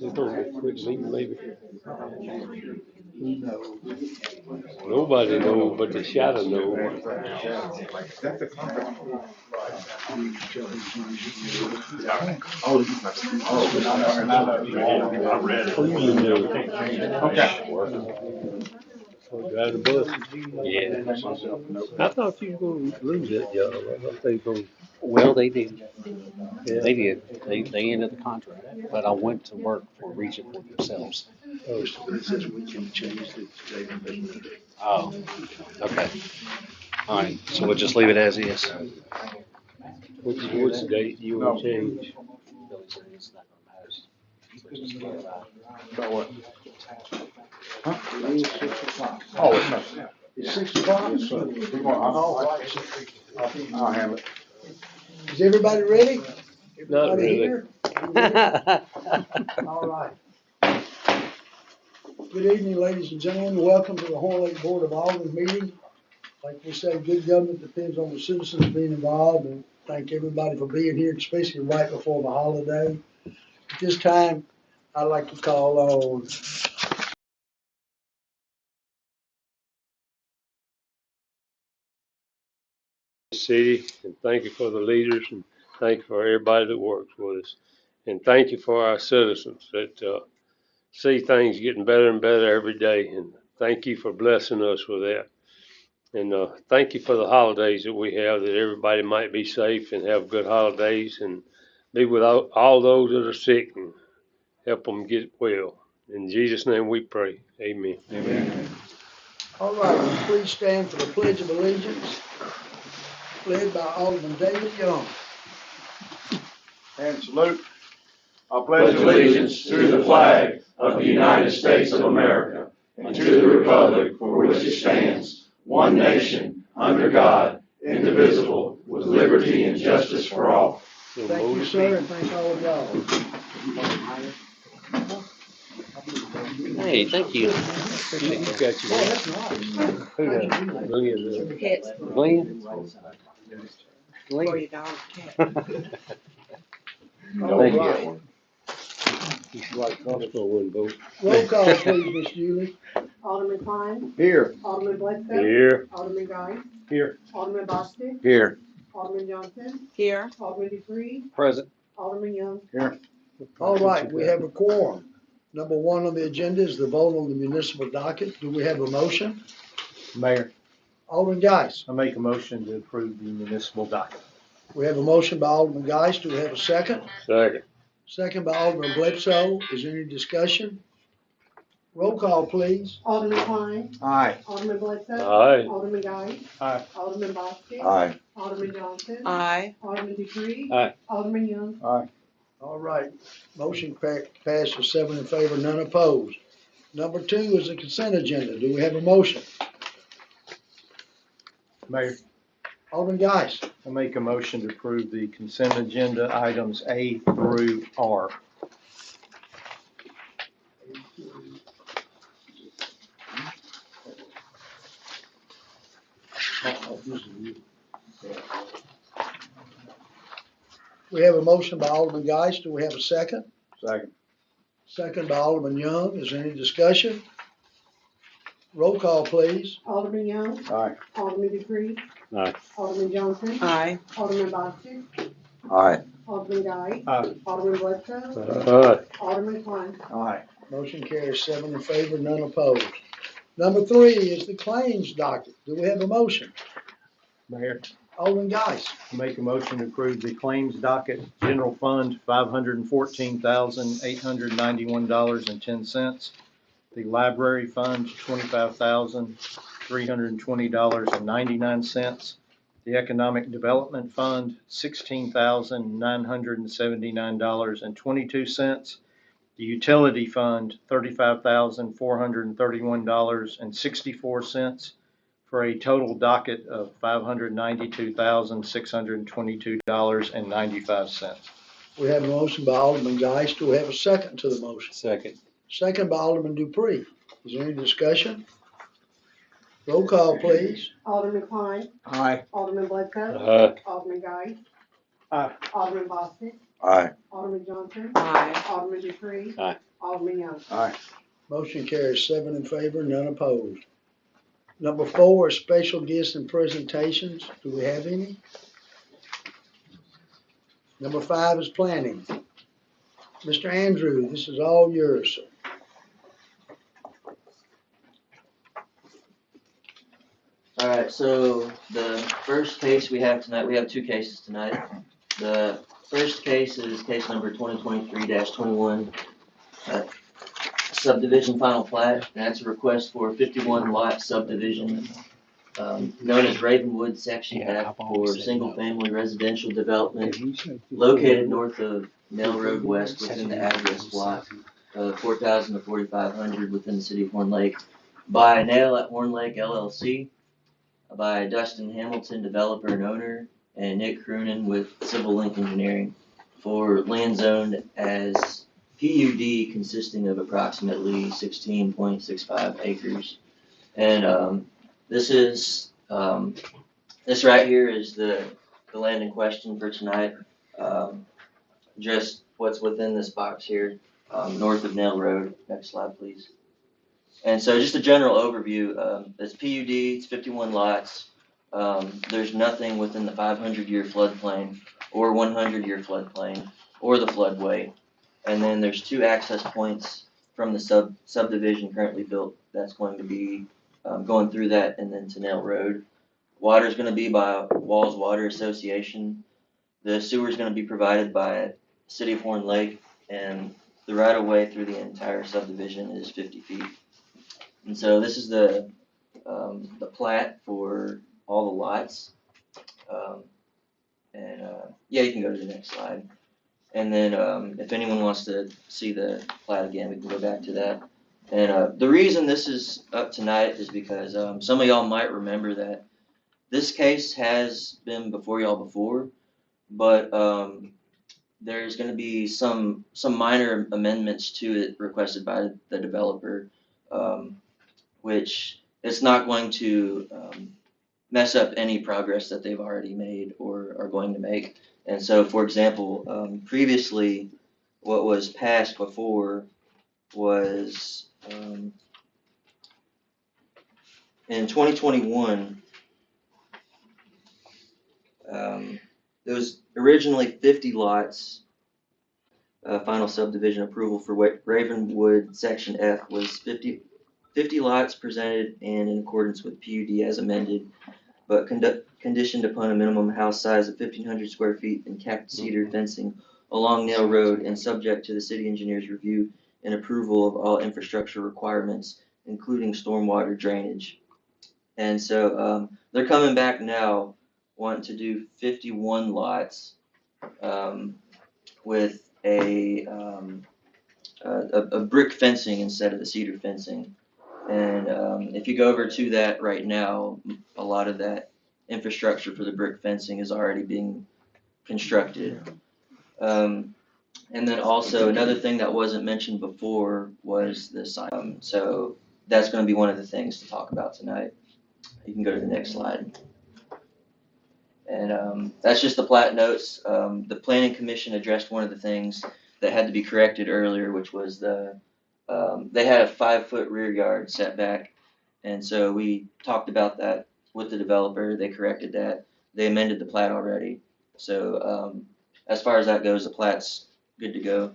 We're gonna get a quick meeting, maybe. Nobody knows, but the shadow knows. Oh, drive the bus. Yeah. I thought you were gonna lose that job. I thought they were gonna. Well, they did. Yeah. They did. They ended the contract, but I went to work for Region themselves. Oh, It says we can change it today. Oh, okay. All right. So we'll just leave it as is. what's the date you want to change? Billy said it's not gonna matter. So just leave it out. About what? Huh? Oh, it's not. It's 6 o'clock? I'll handle it. Is everybody ready? Not Everybody really. here? All right. Good evening, ladies and gentlemen. Welcome to the Horn Lake Board of Alderman meeting. Like we say, good government depends on the citizens being involved, and thank everybody for being here, especially right before the holiday. At this time, I'd like to call on City, and thank you for the leaders, and thank you for everybody that works with us. And thank you for our citizens that see things getting better and better every day. And thank you for blessing us with that. And thank you for the holidays that we have, that everybody might be safe and have good holidays, and be with all those that are sick and help them get well. In Jesus' name we pray. Amen. Amen. All right, please stand for the Pledge of Allegiance, led by Alderman David Young. And salute. I pledge allegiance to the flag of the United States of America and to the republic for which it stands, one nation, under God, indivisible, with liberty and justice for all. Thank you, sir, and thank all of y'all. Hey, thank you. You got your Oh, that's nice. Who does? Glenn. Glenn? For your dog cat. All Thank you. right. Crossbow wouldn't vote. Roll call, please, Miss Julie. Alderman Klein, Here. Alderman Bledsoe. Here. Alderman Guy, Here. Alderman Bostic, Here. Alderman Johnson, Here. Alderman Dupree, Present. Alderman Young. All right, we have a quorum. Number one on the agenda is the vote on the municipal docket. Do we have a motion? Mayor, Alderman Geis. I make a motion to approve the municipal docket. We have a motion by Alderman Geis. Do we have a second? Second. Second by Alderman Bledsoe. Is there any discussion? Roll call, please. Alderman Klein, Aye. Alderman Bledsoe. Aye. Alderman Guy. Aye. Alderman Bostic. Aye. Alderman Johnson. Aye. Alderman Dupree. Aye. Alderman Young. Aye. All right, motion passed with 7 in favor, none opposed. Number two is the consent agenda. Do we have a motion? Mayor, Alderman Geis. I make a motion to approve the consent agenda items A through R. We have a motion by Alderman Geis. Do we have a second? Second. Second by Alderman Young. Is there any discussion? Roll call, please. Alderman Young. Aye. Alderman Dupree. Aye. Alderman Johnson. Aye. Alderman Bostic. Aye. Alderman Guy. Aye. Alderman Bledsoe. Aye. Alderman Klein. Aye. Motion carries 7 in favor, none opposed. Number three is the claims docket. Do we have a motion? Mayor, Alderman Geis. I make a motion to approve the claims docket, general fund, $514,891.10. The library fund, $25,320.99. The economic development fund, $16,979.22. The utility fund, $35,431.64, for a total docket of $592,622.95. We have a motion by Alderman Geis. Do we have a second to the motion? Second. Second by Alderman Dupree. Is there any discussion? Roll call, please. Alderman Klein, Aye. Alderman Bledsoe. Aye. Alderman Guy. Aye. Alderman Bostic. Aye. Alderman Johnson. Aye. Alderman Dupree. Aye. Alderman Young. Aye. Motion carries 7 in favor, none opposed. Number 4 is special gifts and presentations. Do we have any? Number 5 is planning. Mr. Andrew, this is all yours, sir. All right, so the first case we have tonight, we have two cases tonight. The first case is case number 2023-21, subdivision final plat, and that's a request for a 51 lot subdivision, known as Ravenwood Section F for single-family residential development located north of Nell Road West within the address block of 4,000 to 4,500 within the city of Horn Lake by Nail at Horn Lake LLC, by Dustin Hamilton, developer and owner, and Nick Croonan with Civil Link Engineering for land zoned as PUD consisting of approximately 16.65 acres. And this right here is the land in question for tonight. Just what's within this box here, north of Nail Road. Next slide, please. And so just a general overview, it's PUD, it's 51 lots. There's nothing within the 500-year floodplain or 100-year floodplain or the floodway. And then there's 2 access points from the subdivision currently built that's going to be going through that and then to Nail Road. Water is going to be by Walls Water Association. The sewer is going to be provided by City of Horn Lake, and the right-of-way through the entire subdivision is 50 feet. And so this is the plat for all the lots. Yeah, you can go to the next slide. And then if anyone wants to see the plat again, we can go back to that. And the reason this is up tonight is because some of y'all might remember that this case has been before y'all before, but there's going to be some minor amendments to it requested by the developer, which it's not going to mess up any progress that they've already made or are going to make. And so, for example, previously what was passed before was in 2021, there was originally 50 lots. Final subdivision approval for Ravenwood Section F was 50 lots presented and in accordance with PUD as amended, but conditioned upon a minimum house size of 1,500 square feet and capped cedar fencing along Nail Road and subject to the city engineer's review and approval of all infrastructure requirements, including stormwater drainage. And so they're coming back now wanting to do 51 lots with a brick fencing instead of the cedar fencing. And if you go over to that right now, a lot of that infrastructure for the brick fencing is already being constructed. And then also another thing that wasn't mentioned before was the sign. So that's going to be one of the things to talk about tonight. You can go to the next slide. And that's just the plat notes. The Planning Commission addressed one of the things that had to be corrected earlier, which was they had a 5-foot rear yard setback. And so we talked about that with the developer. They corrected that. They amended the plat already. So as far as that goes, the plat's good to go.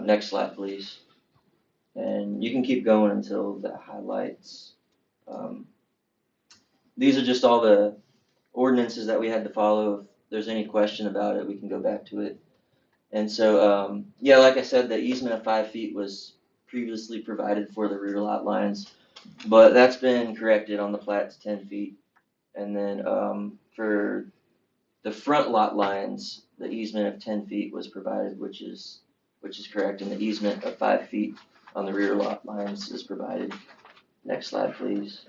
Next slide, please. And you can keep going until the highlights. These are just all the ordinances that we had to follow. If there's any question about it, we can go back to it. And so, yeah, like I said, the easement of 5 feet was previously provided for the rear lot lines, but that's been corrected on the plat to 10 feet. And then for the front lot lines, the easement of 10 feet was provided, which is correct, and the easement of 5 feet on the rear lot lines is provided. Next slide, please.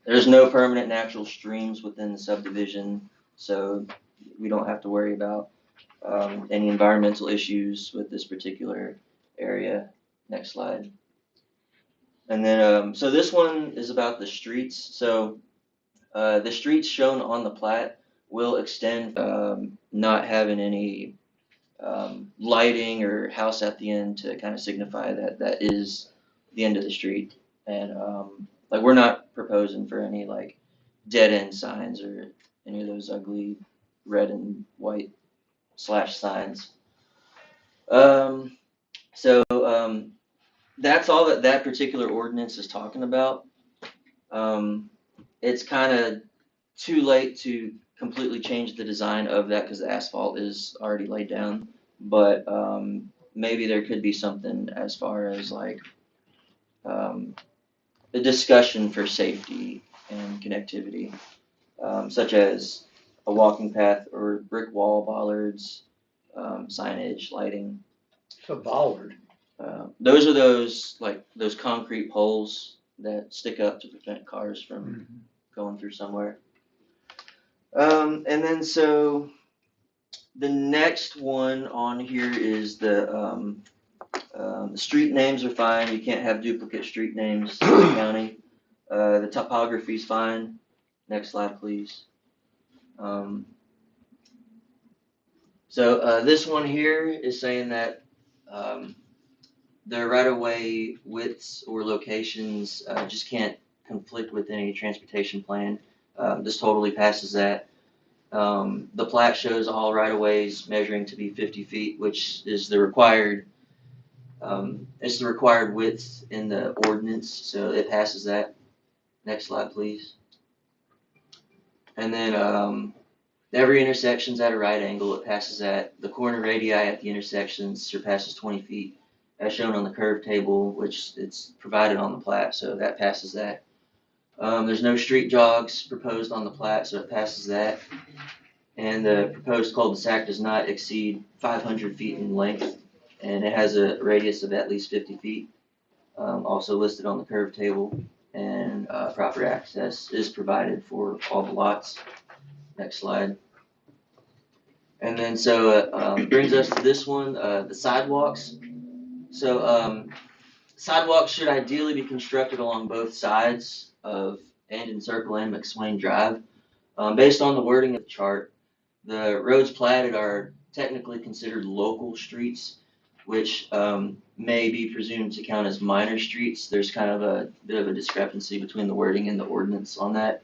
There's no permanent natural streams within the subdivision, so we don't have to worry about any environmental issues with this particular area. Next slide. And then, so this one is about the streets. So the streets shown on the plat will extend, not having any lighting or house at the end to kind of signify that that is the end of the street. And like we're not proposing for any like dead end signs or any of those ugly red and white slash signs. So that's all that that particular ordinance is talking about. It's kind of too late to completely change the design of that because the asphalt is already laid down. But maybe there could be something as far as like a discussion for safety and connectivity, such as a walking path or brick wall, bollards, signage, lighting. It's a bollard. Those are those concrete poles that stick up to prevent cars from going through somewhere. And then so the next one on here is the street names are fine. You can't have duplicate street names in the county. The topography is fine. Next slide, please. So this one here is saying that the right-of-way widths or locations just can't conflict with any transportation plan. This totally passes that. The plat shows all right-of-ways measuring to be 50 feet, which is the required width in the ordinance, so it passes that. Next slide, please. And then every intersection's at a right angle, it passes that. The corner radii at the intersections surpasses 20 feet, as shown on the curve table, which it's provided on the plat, so that passes that. There's no street jogs proposed on the plat, so it passes that. And the proposed cul-de-sac does not exceed 500 feet in length, and it has a radius of at least 50 feet, also listed on the curve table, and proper access is provided for all the lots. Next slide. And then so it brings us to this one, the sidewalks. So sidewalks should ideally be constructed along both sides of Andon Circle and McSwain Drive. Based on the wording of the chart, the roads platted are technically considered local streets, which may be presumed to count as minor streets. There's kind of a bit of a discrepancy between the wording and the ordinance on that.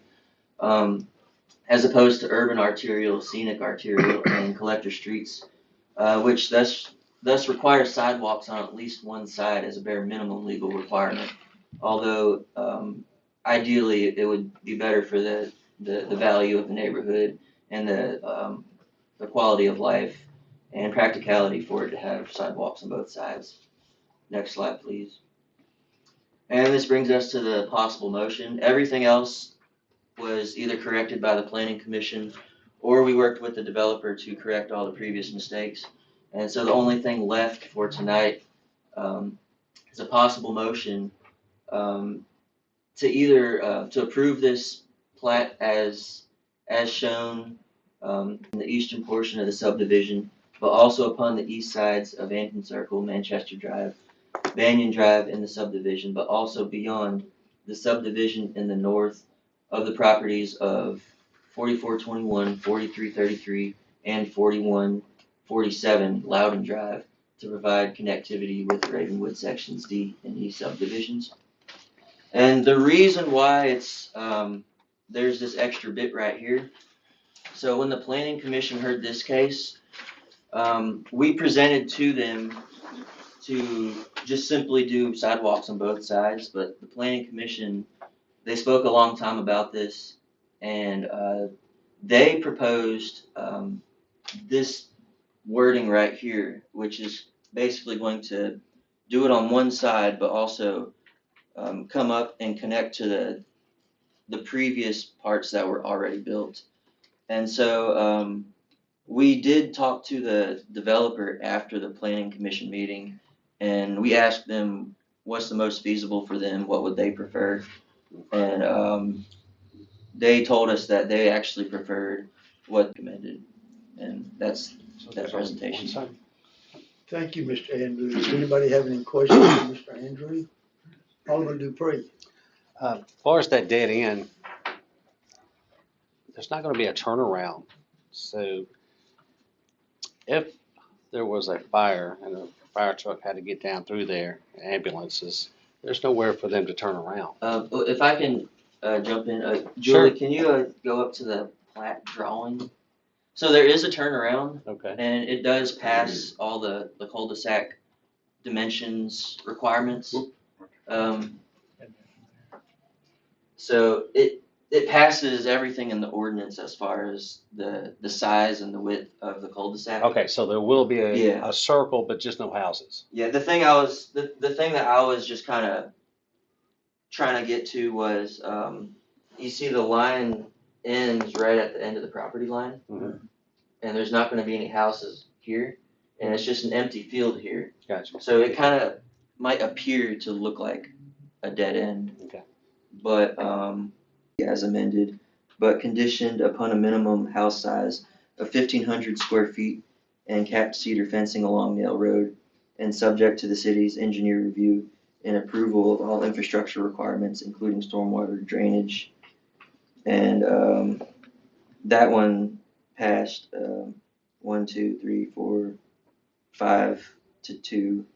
As opposed to urban arterial, scenic arterial, and collector streets, which thus require sidewalks on at least one side as a bare minimum legal requirement. Although ideally it would be better for the value of the neighborhood and the quality of life and practicality for it to have sidewalks on both sides. Next slide, please. And this brings us to the possible motion. Everything else was either corrected by the Planning Commission or we worked with the developer to correct all the previous mistakes. And so the only thing left for tonight is a possible motion to either to approve this plat as shown in the eastern portion of the subdivision, but also upon the east sides of Andon Circle, Manchester Drive, Banyan Drive in the subdivision, but also beyond the subdivision in the north of the properties of 4421, 4333, and 4147 Loudon Drive to provide connectivity with Ravenwood sections D and E subdivisions. And the reason why it's there's this extra bit right here. So when the Planning Commission heard this case, we presented to them to just simply do sidewalks on both sides, but the Planning Commission, they spoke a long time about this, and they proposed this wording right here, which is basically going to do it on one side, but also come up and connect to the previous parts that were already built. And so we did talk to the developer after the Planning Commission meeting, and we asked them what's the most feasible for them, what would they prefer, and they told us that they actually preferred what recommended, and that's that presentation. Thank you, Mr. Andrews. Does anybody have any questions for Mr. Andrews? Alderman Dupree. As far as that dead end, there's not gonna be a turnaround. So if there was a fire and a fire truck had to get down through there, ambulances, there's nowhere for them to turn around. If I can, jump in, Sure. Julie, can you, go up to the plat drawing? So there is a turnaround, Okay. and it does pass all the cul-de-sac dimensions requirements. So it passes everything in the ordinance as far as the size and the width of the cul-de-sac. Okay, so there will be Yeah. a circle, but just no houses. Yeah, the thing that I was just kind of trying to get to was, you see the line ends right at the end of the property line, Mhm. and there's not going to be any houses here, and it's just an empty field here. Gotcha. So it kind of might appear to look like a dead end. Okay. But, as amended, but conditioned upon a minimum house size of 1,500 square feet and capped cedar fencing along Nail Road, and subject to the city's engineer review and approval of all infrastructure requirements, including stormwater drainage. And, that one passed, 1, 2, 3, 4, 5 to 2.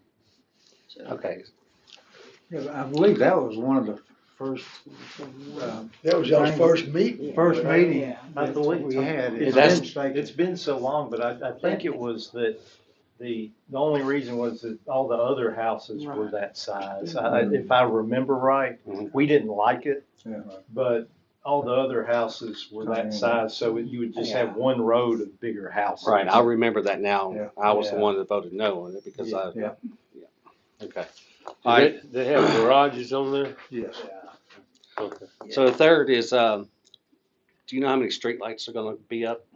So. Okay. Yeah, I believe that was one of the first, That was y'all's first meeting. first meeting I that believe we had. It's If That's- I'm mistaken. It's been so long, but I think it was that the only reason was that all the other houses were that size. If I remember right, Mhm. we didn't like it, Yeah. but all the other houses were that size, so you would just have one road of bigger houses. Right, I remember that now. Yeah. I was the Yeah. one that voted no on it because I. Yeah. Okay. They have garages on there? Yes. Okay. So the third is, do you know how many streetlights are gonna be up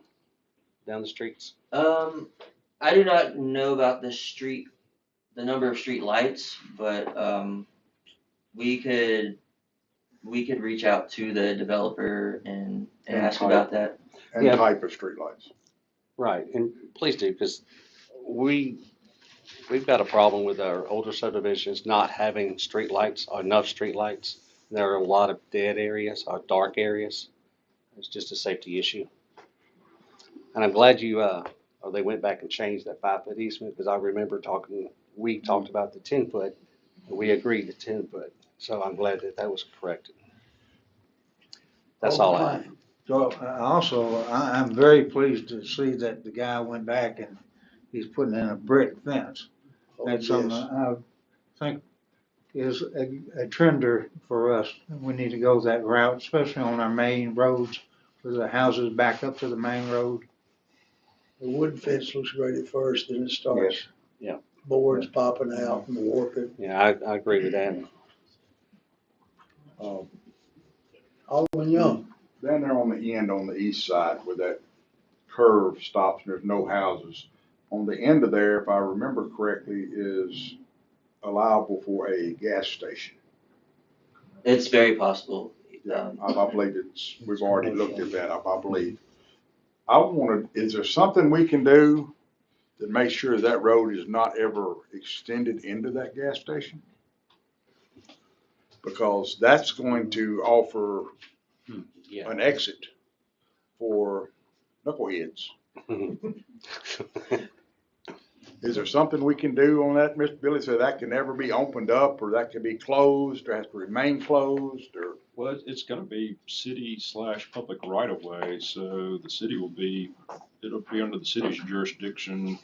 down the streets? I do not know about the number of street lights, but, we could reach out to the developer and ask about that. And Yeah. type of streetlights. Right, and please do, because we've got a problem with our older subdivisions not having streetlights, or enough streetlights. There are a lot of dead areas, or dark areas. It's just a safety issue. And I'm glad or they went back and changed that 5-foot easement, because I remember we talked about the 10-foot, and we agreed to 10-foot. So I'm glad that was corrected. That's all I have. So I'm very pleased to see that the guy went back and he's putting in a brick fence. Oh, That's something yes. I think is a trender for us. We need to go that route, especially on our main roads, where the houses back up to the main road. The wooden fence looks great at first, then it starts. Yeah. Boards popping out and warping. Yeah, I agree with that. Alderman Young. Down there on the end, on the east side, where that curve stops and there's no houses, on the end of there, if I remember correctly, is allowable for a gas station. It's very possible. I believe we've already looked at that, I believe. Is there something we can do to make sure that road is not ever extended into that gas station? Because that's going to offer Yeah. an exit for knuckleheads. Is there something we can do on that, Mr. Billy, so that can never be opened up, or that can be closed, or has to remain closed, or? Well, it's gonna be city/public right of way, so the city it'll be under the city's jurisdiction,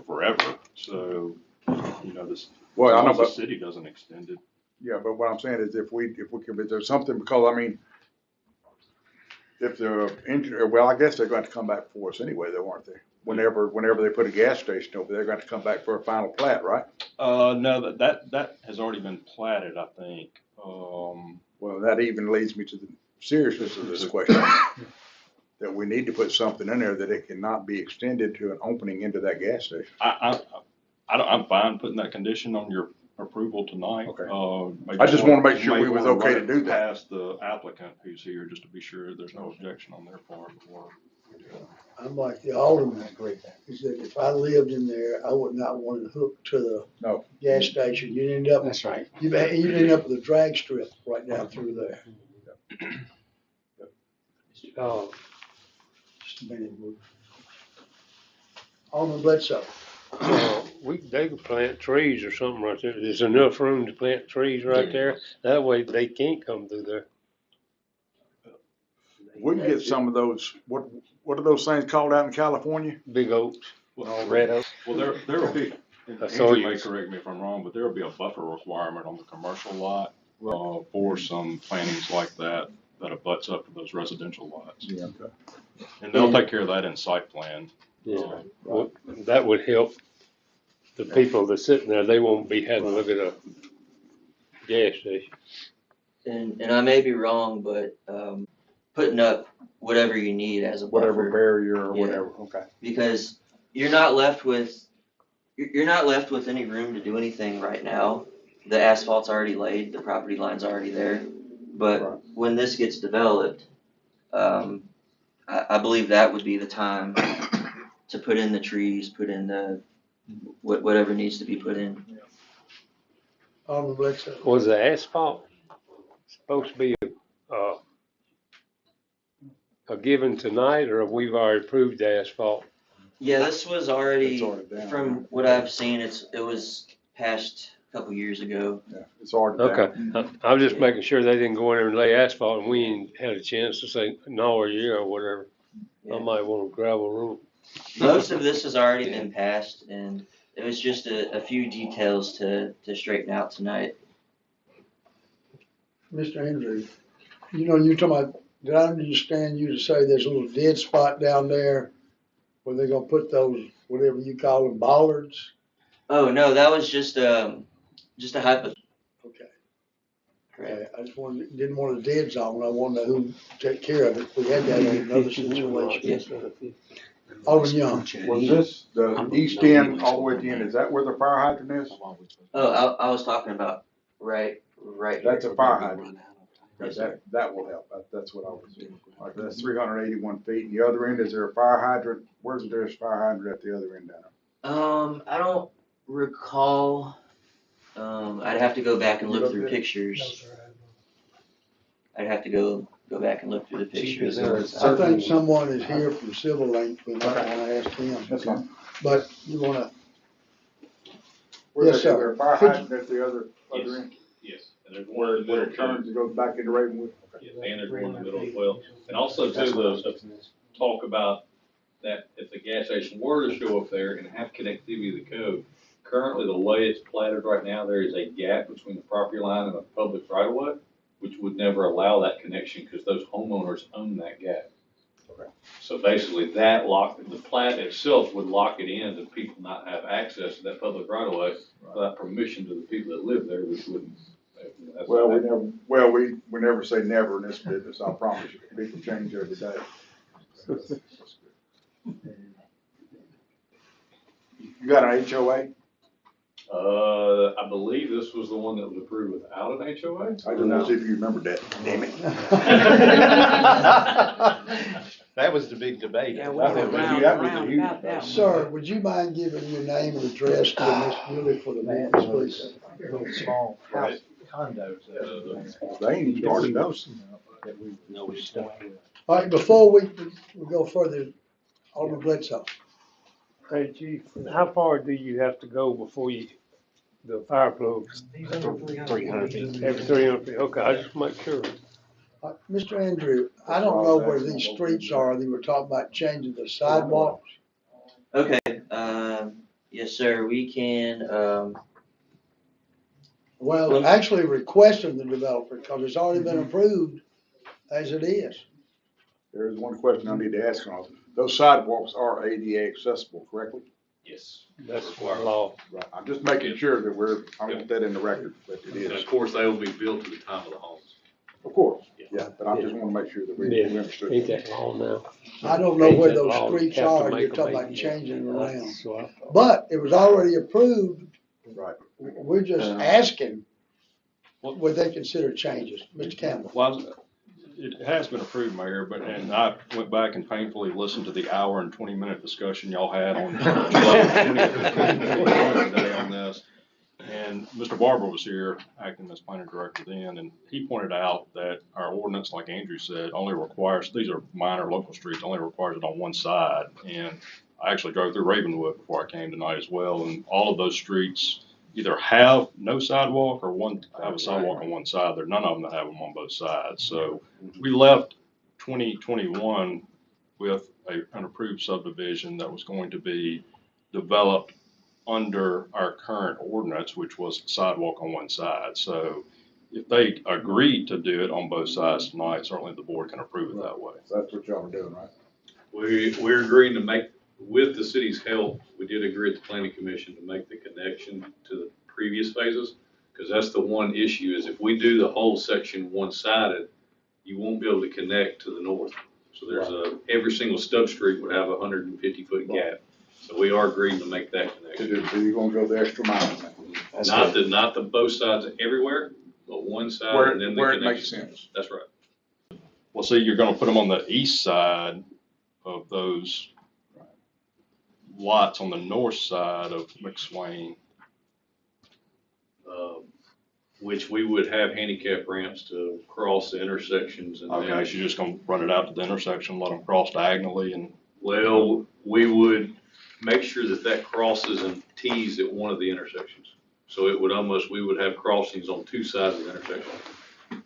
forever. So, this, Well, I as long know, as the but, city doesn't extend it. yeah, but what I'm saying is if there's something, because I mean, if the engineer, well, I guess they're going to come back for us anyway, though, aren't they? Whenever they put a gas station over, they're going to come back for a final plat, right? No, that has already been platted, I think. Well, that even leads me to the seriousness of this question. That we need to put something in there that it cannot be extended to an opening into that gas station. I'm fine putting that condition on your approval tonight. Okay. Maybe I just wanna make sure maybe we was wanna okay run to it do that. Past the applicant who's here, just to be sure there's no objection on their part before we do that. I'm like the alderman. I agree. He said, if I lived in there, I would not want to hook to the No. gas station. You'd end up, That's right. you'd end up with a drag strip right down through there. Just a minute. Alderman Bledsoe. They could plant trees or something right there. There's enough room to plant trees right there. That way they can't come through there. We can get some of those, what are those things called out in California? Big oaks. Red oak. Well, there will be, and I saw Andrew you. may correct me if I'm wrong, but there will be a buffer requirement on the commercial lot, for some plantings like that abuts up to those residential lots. Yeah, okay. And they'll take care of that in site plan. Yeah, well, that would help the people that's sitting there. They won't be having to look at a gas station. And I may be wrong, but, putting up whatever you need as a Whatever buffer, barrier or Yeah. whatever, okay. because you're not left with any room to do anything right now. The asphalt's already laid, the property line's already there, Right. but when this gets developed, I believe that would be the time to put in the trees, put in the, whatever needs to be put in. Alderman Bledsoe. Was the asphalt supposed to be, a given tonight, or have we've already approved the asphalt? Yeah, this was already, It's already down. from what I've seen, it was passed a couple years ago. Yeah, it's already down. Okay, I was just making sure they didn't go in there and lay asphalt and we ain't had a chance to say no or yeah or whatever. I might want a gravel road. Most of this has already been passed, and it was just a few details to straighten out tonight. Mr. Andrew, you're talking about, did I understand you to say there's a little dead spot down there where they're gonna put those, whatever you call them, bollards? Oh, no, that was just a hypo. Okay. Correct. I just didn't want a dead zone. I wanted to know who take care of it. We had that in another situation. Yes. Alderman Young. Was this the east end all the way to the end? Is that where the fire hydrant is? Oh, I was talking about right here. That's a fire hydrant. Yes, sir. That will help. That's what I was doing. Like, that's 381 feet. And the other end, is there a fire hydrant? Where's the fire hydrant at the other end down there? I don't recall. I'd have to go back and look through pictures. I'd have to go back and look through the pictures. I think someone is here from Civil Link. We might wanna ask him. That's fine. But you wanna, Where's Yes, that, sir. is there a fire hydrant at the other end? Yes, and there's one Where in the middle it turns and goes back into Ravenwood? Yes, and there's one in the middle as well. And also too, the talk about that if the gas station were to show up there and have connectivity to the code, currently the way it's platted right now, there is a gap between the property line and the public right of way, which would never allow that connection because those homeowners own that gap. Okay. So basically that the plat itself would lock it in to people not have access to that public right of way without permission to the people that live there, which wouldn't. That's- We never say never in this business, I promise you. People change every day. You got an HOA? I believe this was the one that was approved without an HOA. I just want to see if you remembered that, damn it. That was the big debate. Yeah, we That went was a- round that and was a round huge- about that one. sir, would you mind giving your name and address to Miss Julie for the minutes, please? Little small house condos. They ain't even started those. All right, before we go further, Alderman Bledsoe. Hey, Chief, how far do you have to go before the fire plugs? 300 feet. Every 300 feet, okay, I just make sure. Mr. Andrew, I don't know where these streets are. They were talking about changing the sidewalks. Okay, yes, sir, we can, Well, actually requesting the developer, because it's already been approved as it is. There is one question I need to ask on. Those sidewalks are ADA accessible, correctly? Yes. That's our law. Right. I'm just making sure that I want that in the record, that it And of is. course, they will be built to the time of the homes. Of course, yeah, but I just want to make sure that we Yeah, understood. ain't that long now? I don't know where Ain't that those long? streets Have to are. make You're them talking about 80. changing them around. That's what I thought. But it was already approved. Right. We're just asking, would they consider changes? Mr. Campbell? Well, it has been approved, Mayor, and I went back and painfully listened to the hour and 20-minute discussion y'all had on July 20th on this. And Mr. Barber was here, acting as planning director then, and he pointed out that our ordinance, like Andrew said, only requires, these are minor local streets, only requires it on one side. And I actually drove through Ravenwood before I came tonight as well, and all of those streets either have no sidewalk or have a sidewalk on one side. There are none of them that have them on both sides. So we left 2021 with an approved subdivision that was going to be developed under our current ordinance, which was sidewalk on one side. So if they agreed to do it on both sides tonight, certainly the board can approve it that way. That's what y'all are doing, right? We're agreeing to make, with the city's help, we did agree at the planning commission to make the connection to the previous phases. Cause that's the one issue is if we do the whole section one-sided, you won't be able to connect to the north. So there's every single stub street would have a 150-foot gap. So we are agreeing to make that connection. So you're gonna go the extra mile. Not the both sides everywhere, but one side Where, and then the where it connection. makes sense. That's right. Well, see, you're gonna put them on the east side of those lots on the north side of McSwain. Which we would have handicap ramps to cross the intersections and Okay, then, so you're just gonna run it out to the intersection, let them cross diagonally and, well, we would make sure that that crosses and tees at one of the intersections. So it would almost, we would have crossings on two sides of the intersection. I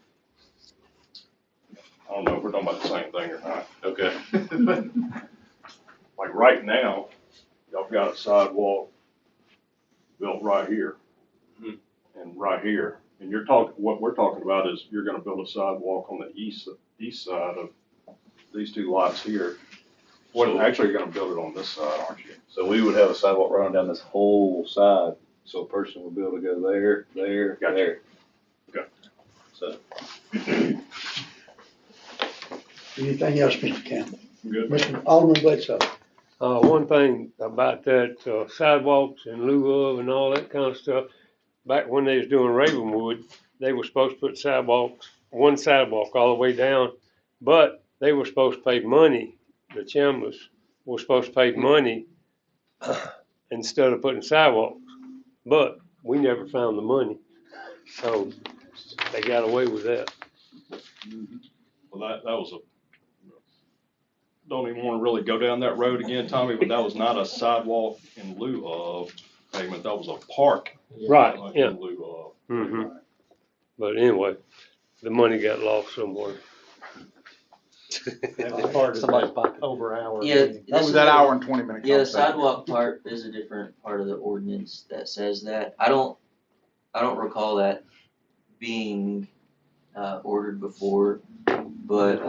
don't know if we're talking about the same thing or not. Okay. Like right now, y'all got a sidewalk built right here Mhm. and right here. And you're talking, what we're talking about is you're gonna build a sidewalk on the east side of these two lots here. Well, actually, you're gonna build it on this side, aren't you? So we would have a sidewalk running down this whole side, so a person would be able to go there, there, Gotcha. there. Okay. So, Anything else, Mr. Campbell? Good. Mr. Alderman Bledsoe? One thing about that, sidewalks in lieu of and all that kind of stuff, back when they was doing Ravenwood, they were supposed to put sidewalks, one sidewalk all the way down, but they were supposed to pay money, the Chambers were supposed to pay money instead of putting sidewalks, but we never found the money, so they got away with that. Well, that was don't even wanna really go down that road again, Tommy, but that was not a sidewalk in lieu of payment, that was a park. Right, yeah. In lieu of. Mm-hmm. But anyway, the money got lost somewhere. That's part of Somebody's the pocket. over hour. Yeah, meeting. That was that hour and 20-minute Yeah, the conversation. sidewalk part is a different part of the ordinance that says that. I don't recall that being, ordered before, but,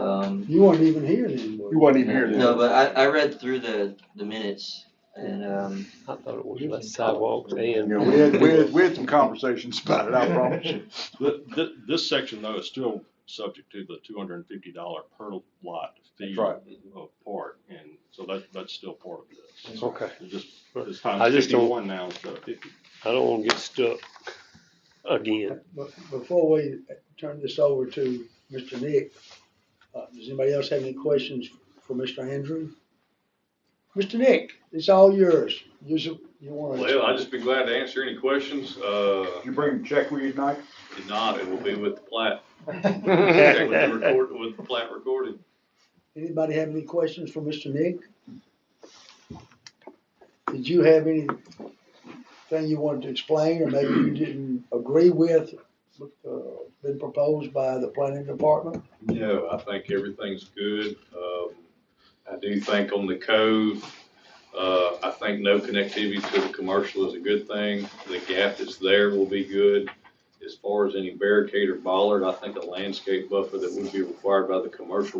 You weren't even here then, were You wasn't even here then. no, but I read through the minutes and, I thought it was like sidewalks and. You know, we had some conversations about it, I promise you. This section though is still subject to the $250 per lot fee That's right. of part, and so that's still part of this. Okay. It just, it's I times just don't- 51 now instead of 50. I don't wanna get stuck again. But before we turn this over to Mr. Nick, does anybody else have any questions for Mr. Andrew? Mr. Nick, it's all yours. You want to? Well, I'd just be glad to answer any questions. You bring a check with you tonight? If not, it will be with the plat. With the plat recorded. Anybody have any questions for Mr. Nick? Did you have anything you wanted to explain, or maybe you didn't agree with, been proposed by the planning department? No, I think everything's good. I do think on the cove, I think no connectivity to the commercial is a good thing. The gap that's there will be good. As far as any barricade or bollard, I think a landscape buffer that would be required by the commercial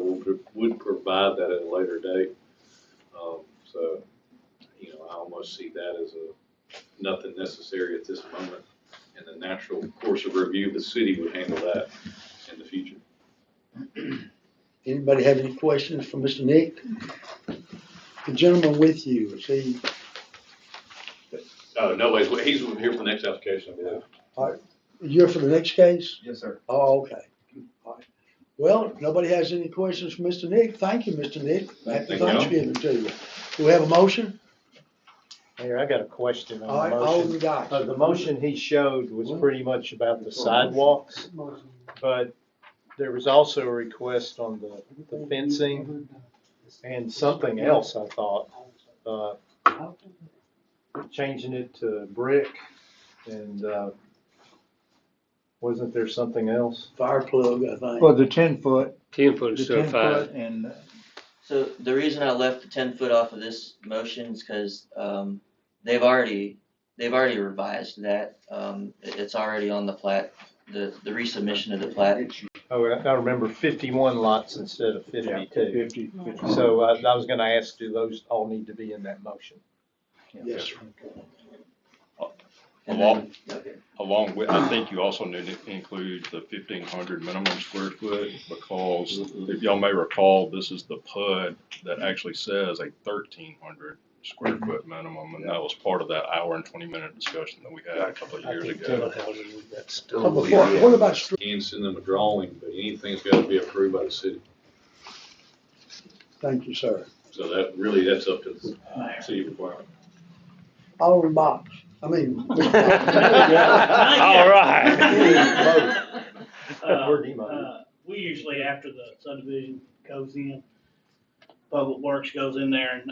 would provide that at a later date. So, you know, I almost see that as nothing necessary at this moment. And the natural course of review, the city would handle that in the future. Anybody have any questions for Mr. Nick? The gentleman with you, is he, Nobody's, he's here for the next application, I believe. you're for the next case? yes, sir. Oh, okay. All right. Well, if nobody has any questions for Mr. Nick. Thank you, Mr. Nick. Happy Thank you. Thanksgiving to you. Do we have a motion? Mayor, I got a question All on right, the Alderman motion. Dodge. The motion he showed was pretty much about the sidewalks, but there was also a request on the fencing and something else, I thought. Changing it to brick and, wasn't there something else? Fire plug, I think. Well, the 10 foot, 10 foot the is still 10 fine. foot and So the reason I left the 10 foot off of this motion is because they've already revised that. It's already on the plat, the resubmission of the plat. Oh, I remember 51 lots instead of 52. 50. So I was gonna ask, do those all need to be in that motion? Yes, sir. And Along, then- okay. along with, I think you also need to include the 1,500 minimum square foot, because if y'all may recall, this is the PUD that actually says a 1,300 square foot minimum, and that was part of that hour and 20-minute discussion that we had a couple of years ago. Oh, before, what about street? Can send them a drawing, but anything's gotta be approved by the city. Thank you, sir. So that's up to the city requirement. Alderman Box, I mean. All right. Where'd he move? We usually, after the subdivision goes in, Public Works goes in there and,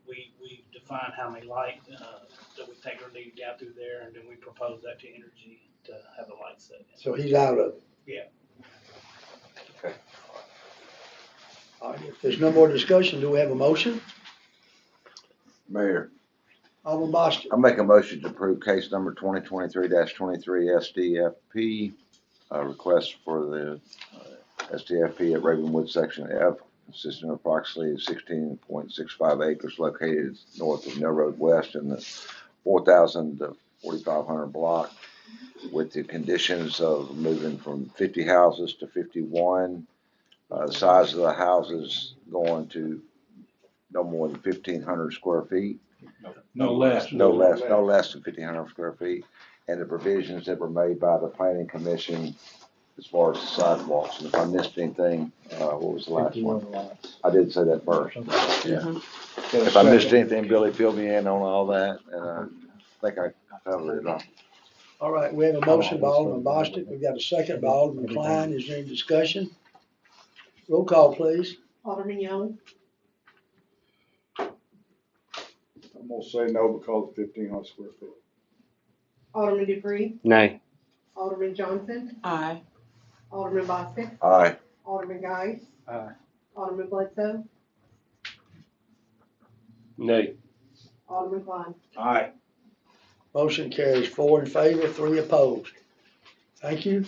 we define how many lights, that we think are needed out through there, and then we propose that to Energy to have the lights set in. So he's out of it. Yeah. Okay. All right, if there's no more discussion, do we have a motion? Mayor, Alderman Boston. I make a motion to approve case number 2023-23 SDFP, request for the SDFP at Ravenwood Section F, consisting of approximately 16.65 acres located north of Mill Road West in the 4,000 to 4,500 block, with the conditions of moving from 50 houses to 51. The size of the houses going to no more than 1,500 square feet. no less. No less than 1,500 square feet, and the provisions that were made by the planning commission as far as the sidewalks. And if I missed anything, what was the last one? 51 lots. I did say that first. Yeah. If I missed anything, Billy, fill me in on all that, and I think I covered it all. All right, we have a motion by Alderman Bostic. We've got a second by Alderman Klein. Is there any discussion? Roll call, please. Alderman Young, I'm gonna say no because of 1,500 square feet. Alderman Dupree, Nay. Alderman Johnson, Aye. Alderman Bostic, Aye. Alderman Geis. Aye. Alderman Bledsoe, Nay. Alderman Klein. Aye. Motion carries 4 in favor, 3 opposed. Thank you.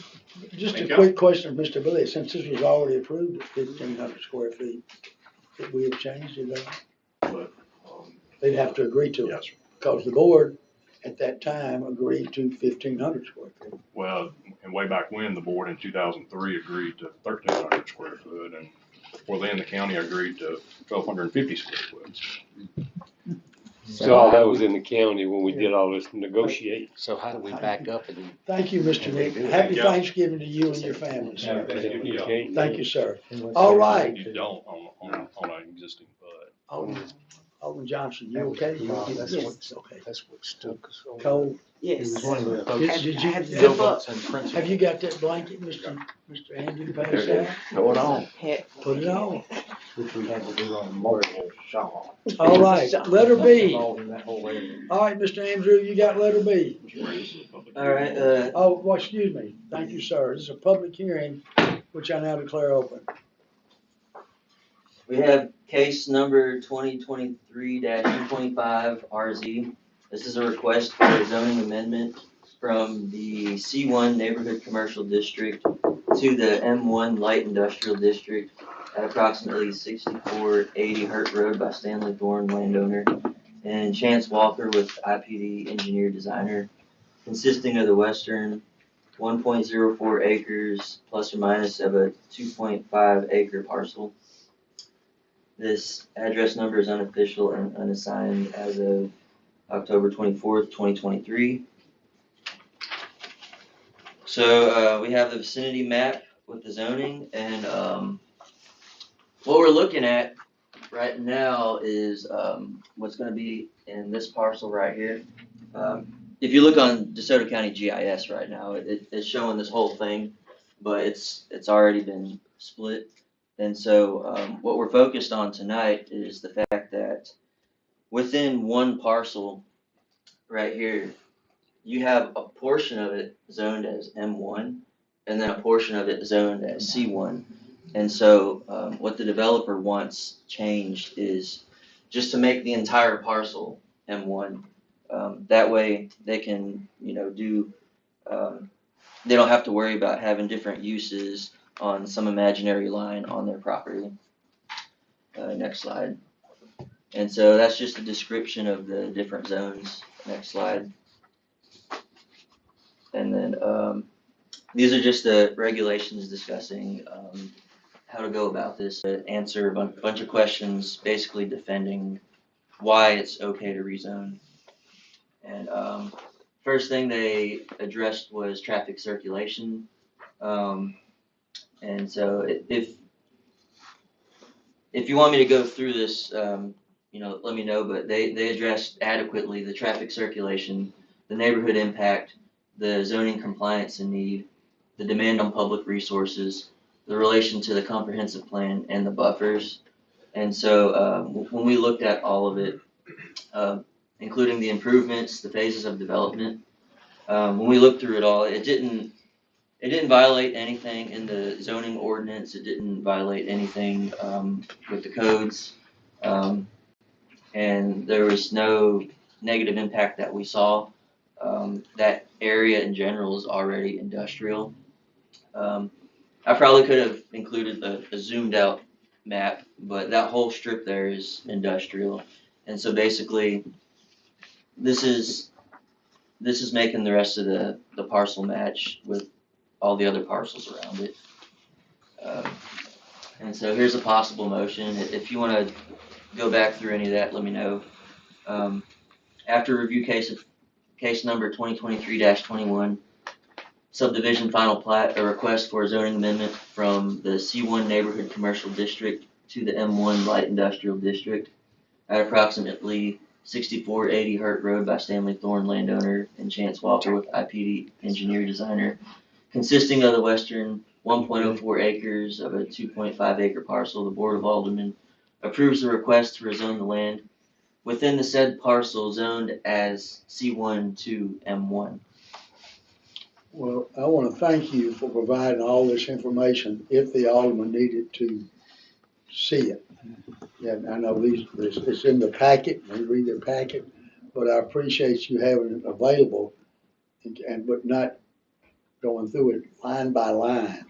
Just a Thank you. quick question, Mr. Billy, since this was already approved at 1,500 square feet, did we have changed it? They'd have to agree to it. Yes, sir. Because the board at that time agreed to 1,500 square feet. Well, and way back when, the board in 2003 agreed to 1,300 square foot, and before then, the county agreed to 1,250 square foot. So all that was in the county when we did all this negotiating. So how do we back up and? Thank you, Mr. Nick. Happy Thanksgiving to you and your families. Yeah, thank you. Thank you, sir. All right. You don't on an existing PUD. Alderman Johnson, you okay? Yes. Okay. That's what took us. Cole, Yes. One of the did you, Good luck. have you got that blanket, Mr. Andrew, to pass out? Throw it on. Put it on. Which we had to do on multiple shots. All right, letter B. Involved in that whole area. All right, Mr. Andrew, you got letter B. All right, Oh, well, excuse me. Thank you, sir. This is a public hearing, which I now declare open. we have case number 2023-225 RZ. This is a request for a zoning amendment from the C1 Neighborhood Commercial District to the M1 Light Industrial District at approximately 6480 Hurt Road by Stanley Thorne, landowner, and Chance Walker with IPD engineer designer, consisting of the western 1.04 acres plus or minus of a 2.5 acre parcel. This address number is unofficial and unassigned as of October 24th, 2023. So we have the vicinity map with the zoning, and what we're looking at right now is, what's gonna be in this parcel right here. If you look on DeSoto County GIS right now, it's showing this whole thing, but it's already been split. And so, what we're focused on tonight is the fact that within one parcel right here, you have a portion of it zoned as M1, and then a portion of it zoned as C1. And so, what the developer wants changed is just to make the entire parcel M1. That way, they can, they don't have to worry about having different uses on some imaginary line on their property. Next slide. And so that's just a description of the different zones. Next slide. And then these are just the regulations discussing how to go about this. Answer a bunch of questions, basically defending why it's okay to rezone. And first thing they addressed was traffic circulation. And so if you want me to go through this, let me know, but they addressed adequately the traffic circulation, the neighborhood impact, the zoning compliance and need, the demand on public resources, the relation to the comprehensive plan, and the buffers. And so when we looked at all of it, including the improvements, the phases of development, when we looked through it all, it didn't violate anything in the zoning ordinance. It didn't violate anything with the codes. And there was no negative impact that we saw. That area in general is already industrial. I probably could have included a zoomed out map, but that whole strip there is industrial. And so basically, this is making the rest of the parcel match with all the other parcels around it. And so here's a possible motion. If you want to go back through any of that, let me know. After review case number 2023-21, subdivision final plat, a request for a zoning amendment from the C1 neighborhood commercial district to the M1 light industrial district at approximately 6480 Hurt Road by Stanley Thorne, landowner, and Chance Walker with IPD engineer designer, consisting of the western 1.04 acres of a 2.5 acre parcel. The Board of Aldermen approves the request to rezone the land within the said parcel zoned as C1 to M1. Well, I want to thank you for providing all this information if the alderman needed to see it. Yeah, I know it's in the packet, we read the packet, but I appreciate you having it available but not going through it line by line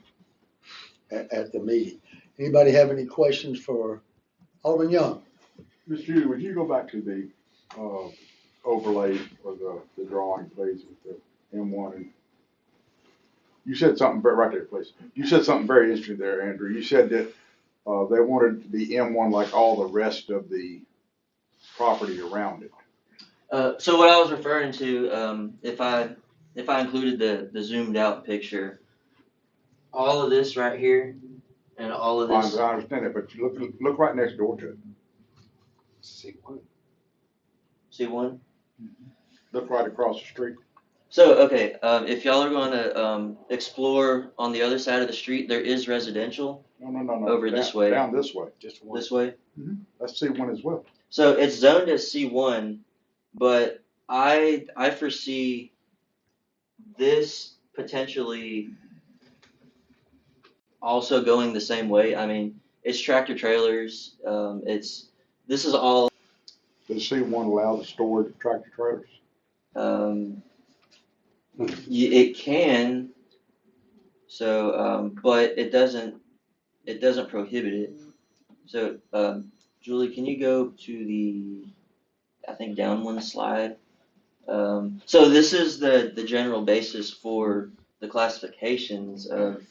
at the meeting. Anybody have any questions for Alderman Young? Mr. Judy, would you go back to the, overlay or the drawing, please, with the M1 and you said something right there, please. You said something very interesting there, Andrew. You said that they wanted to be M1 like all the rest of the property around it. So what I was referring to, if I included the zoomed out picture, all of this right here and all of this. I understand it, but you look right next door to it. C1. C1? Look right across the street. So, okay, if y'all are going to explore on the other side of the street, there is residential. No. Over this way. Down this way. Just one. This way. Mm-hmm. That's C1 as well. So it's zoned as C1, but I foresee this potentially also going the same way. I mean, it's tractor trailers. This is all. Does C1 allow the storage of tractor trailers? It can. So, but it doesn't prohibit it. So, Julie, can you go to I think down one slide. So this is the general basis for the classifications of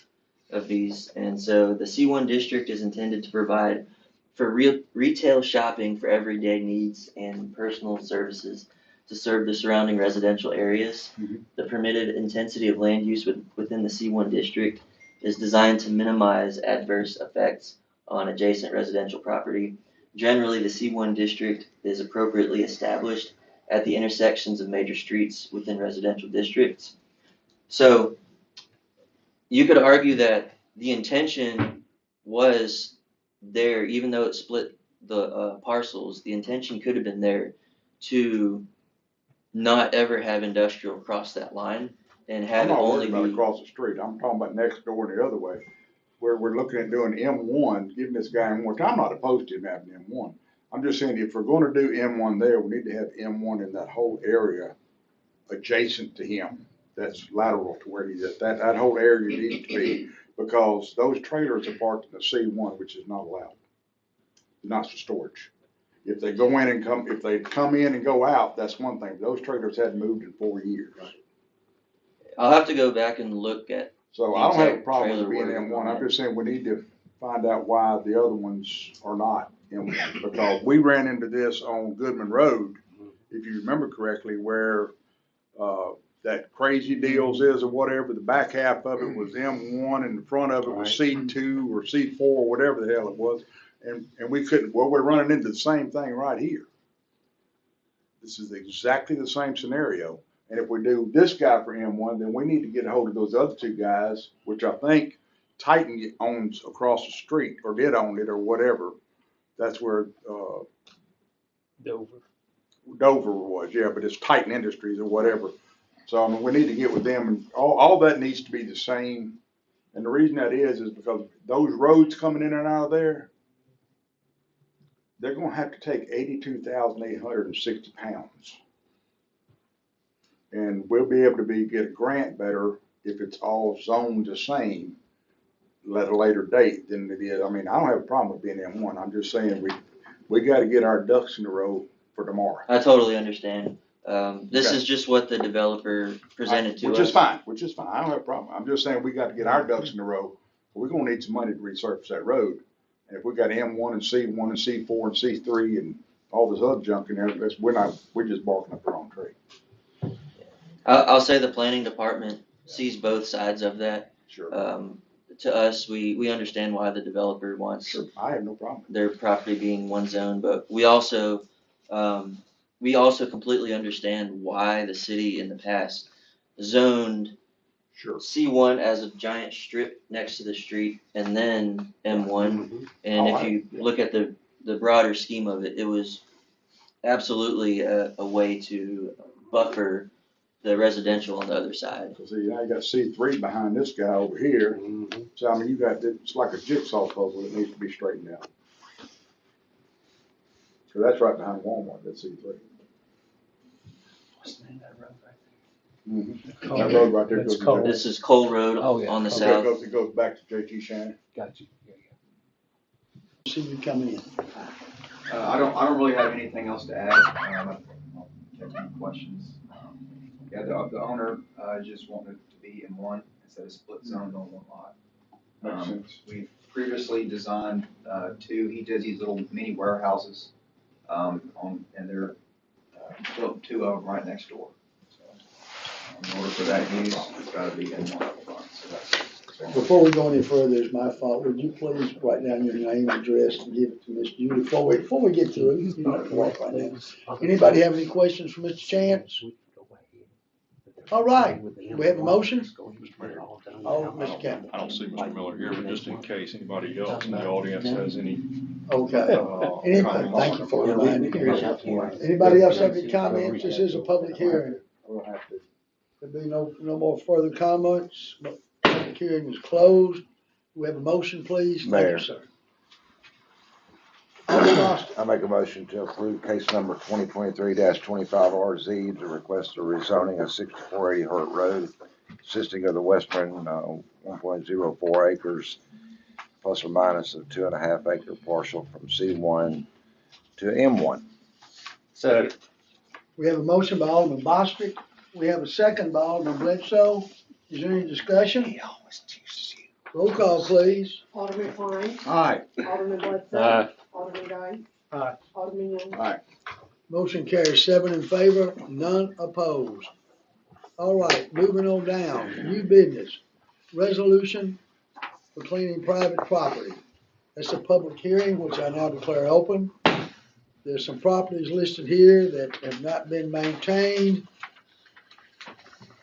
these. And so the C1 district is intended to provide for retail shopping for everyday needs and personal services to serve the surrounding residential areas. Mm-hmm. The permitted intensity of land use within the C1 district is designed to minimize adverse effects on adjacent residential property Generally, the C1 district is appropriately established at the intersections of major streets within residential districts. So you could argue that the intention was there, even though it split the parcels, the intention could have been there to not ever have industrial cross that line and I'm have it not only worried about be. across the street, I'm talking about next door and the other way, where we're looking at doing M1, giving this guy M1, I'm not opposed to him having M1. I'm just saying, if we're gonna do M1 there, we need to have M1 in that whole area adjacent to him, that's lateral to where he's at, that whole area needs to be, because those trailers are parked in the C1, which is not allowed, not for storage. If they go in and come, if they come in and go out, that's one thing, those trailers hadn't moved in 4 years. I'll have to go back and look at. So I don't have a problem with being M1, I'm just saying we need to find out why the other ones are not M1. Because we ran into this on Goodman Road, if you remember correctly, where, that Crazy Deals is or whatever, the back half of it was M1 and the front of it was C2 or C4 or whatever the hell it was. And we couldn't, well, we're running into the same thing right here. This is exactly the same scenario. And if we do this guy for M1, then we need to get a hold of those other two guys, which I think Titan owns across the street, or did own it, or whatever. That's where, Dover was, yeah, but it's Titan Industries or whatever. So, I mean, we need to get with them, and all that needs to be the same. And the reason that is because those roads coming in and out of there, they're gonna have to take 82,860 pounds. And we'll be able to get a grant better if it's all zoned the same at a later date than it is. I mean, I don't have a problem with being M1. I'm just saying we gotta get our ducks in a row for tomorrow. I totally understand. This Okay. is just what the developer presented to us. Which is fine. I don't have a problem. I'm just saying we got to get our ducks in a row. We're gonna need some money to resurface that road. And if we got M1 and C1 and C4 and C3 and all this other junk in there, we're just barking up the wrong tree. I'll say the planning department sees both sides of that. Sure. To us, we understand why the developer wants Sure. I have no problem. their property being one zone, but we also completely understand why the city in the past zoned Sure. C1 as a giant strip next to the street and then M1. And if you look at the broader scheme of it, it was absolutely a way to buffer the residential on the other side. So see, now you got C3 behind this guy over here. So I mean, it's like a jigsaw puzzle that needs to be straightened out. So that's right behind Walmart, that's C3. What's the name of that road right That road right there goes. back- This is Cole Road on the Okay, south. it goes back to JT Shannon. See you coming in. I don't really have anything else to add. I'll take any questions. Yeah, the owner, just wanted it to be in one instead of split zoned on one lot. Makes sense. We previously designed, two, he does these little mini warehouses, and they're, built two of them right next door. So, in order for that use, it's gotta be in one lot, so that's. Before we go any further, it's my fault. Would you please write down your name and address and give it to Ms. Judy before we get through? You don't have to walk right now. Anybody have any questions for Mr. Chance? All right, we have a motion? Mr. Mayor. Oh, Mr. Campbell. I don't see Mr. Miller here, but just in case anybody else in the audience has any. Okay. Anybody, thank you for reminding me. Anybody else have any comments? This is a public hearing. There'll be no more further comments. Public hearing is closed. We have a motion, please. Thank Mayor. you, sir. Alderman Austin. I make a motion to approve case number 2023-25RZ, the request of rezoning of 6480 Hurt Road, consisting of the western 1.04 acres plus or minus a 2.5 acre parcel from C1 to M1. So, We have a motion by Alderman Bostwick. We have a second by Alderman Bledsoe. Is there any discussion? Roll call, please. Alderman Klein. Aye. Alderman Bledsoe. Aye. Alderman Guy. Aye. Alderman Young. Aye. Motion carries 7 in favor, none opposed. All right, moving on down. New business. Resolution for cleaning private property. That's a public hearing, which I now declare open. There's some properties listed here that have not been maintained.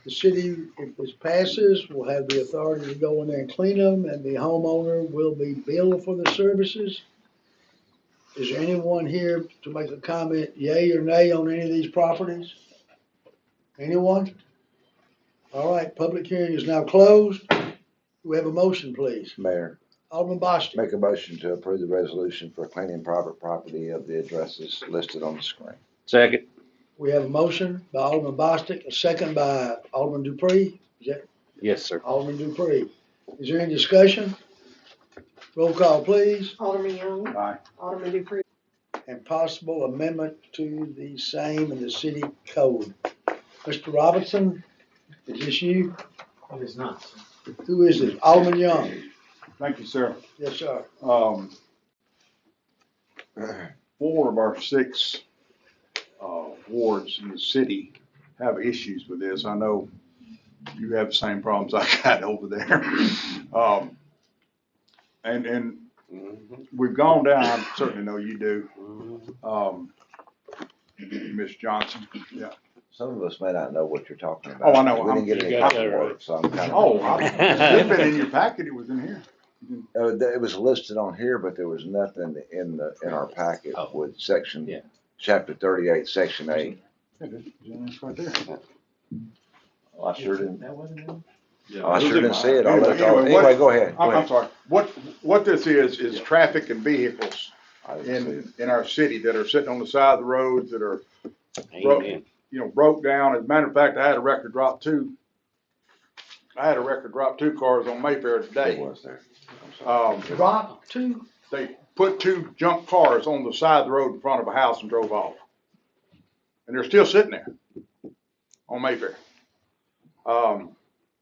The city, if this passes, will have the authority to go in there and clean them, and the homeowner will be billed for the services. Is there anyone here to make a comment, yay or nay, on any of these properties? Anyone? All right, public hearing is now closed. Do we have a motion, please? Mayor, Alderman Bostic. make a motion to approve the resolution for cleaning private property of the addresses listed on the screen. Second. We have a motion by Alderman Bostic, a second by Alderman Dupree. Is that Yes, sir. Alderman Dupree? Is there any discussion? Roll call, please. Alderman Young. Aye. Alderman Dupree. And possible amendment to the same in the city code. Mr. Robinson, is this you? It is not. Who is this? Alderman Young? Thank you, sir. Yes, sir. 4 of our 6 wards in the city have issues with this. I know you have the same problems I got over there. And we've gone down, I certainly know you do. Ms. Johnson, yeah. Some of us may not know what you're talking Oh, about. I know. We didn't get any You got that paperwork, right. so I'm kind Oh, of. it's been in your packet, it was in here. It was listed on here, but there was nothing in our packet with section, Yeah. chapter 38, section 8. It's right there. Well, I sure didn't, That wasn't in? Yeah, I those sure are didn't my- see it. I'll let y'all, Anyway, what- anyway, go ahead. Go I'm ahead. sorry. What this is traffic and vehicles I didn't see it. in our city that are sitting on the side of the roads that are Amen. broke down. As a matter of fact, I had a record drop 2 cars on Mayfair It today. was there. I'm sorry. Drop two. They put 2 junk cars on the side of the road in front of a house and drove off. And they're still sitting there on Mayfair.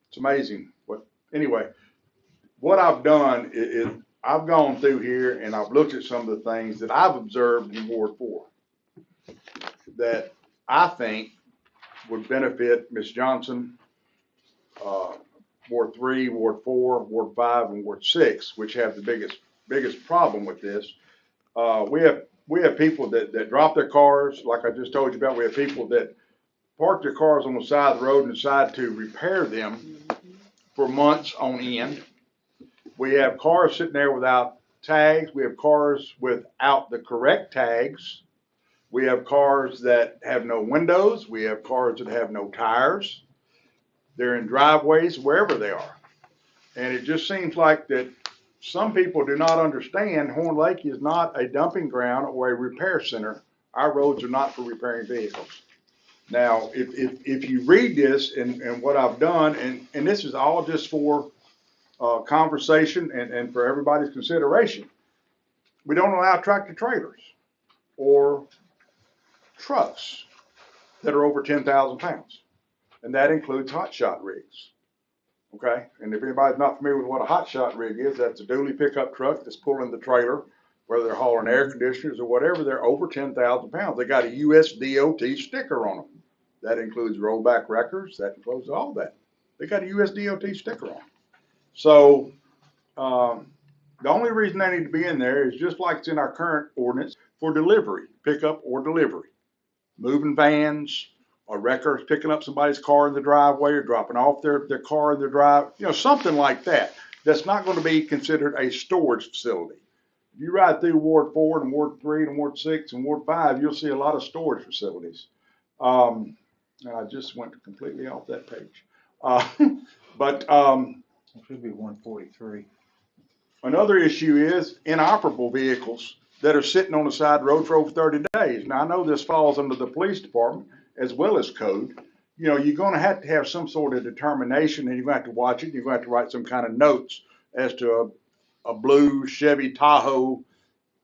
It's amazing. Anyway, what I've done is I've gone through here and I've looked at some of the things that I've observed in Ward 4 that I think would benefit Ms. Johnson, Ward 3, Ward 4, Ward 5, and Ward 6, which have the biggest problem with this. We have people that drop their cars, like I just told you about. We have people that park their cars on the side of the road and decide to repair them for months on end. We have cars sitting there without tags. We have cars without the correct tags. We have cars that have no windows. We have cars that have no tires. They're in driveways, wherever they are. And it just seems like that some people do not understand Horn Lake is not a dumping ground or a repair center. Our roads are not for repairing vehicles. Now, if you read this and what I've done, and this is all just for conversation and for everybody's consideration, we don't allow tractor trailers or trucks that are over 10,000 pounds. And that includes hot shot rigs. Okay, and if anybody's not familiar with what a hot shot rig is, that's a dually pickup truck that's pulling the trailer, whether they're hauling air conditioners or whatever. They're over 10,000 pounds. They got a US DOT sticker on them. That includes rollback records. That includes all that. They got a US DOT sticker on them. So the only reason they need to be in there is just like it's in our current ordinance for delivery, pickup or delivery, moving vans. Or wreckers picking up somebody's car in the driveway or dropping off their car in the drive, something like that. That's not going to be considered a storage facility. If you ride through Ward 4 and Ward 3 and Ward 6 and Ward 5, you'll see a lot of storage facilities. And I just went completely off that page. But It should be 143. another issue is inoperable vehicles that are sitting on the side of the road for over 30 days. Now, I know this falls under the police department as well as code. You're going to have some sort of determination, and you're going to have to watch it. You're going to have to write some kind of notes as to a blue Chevy Tahoe,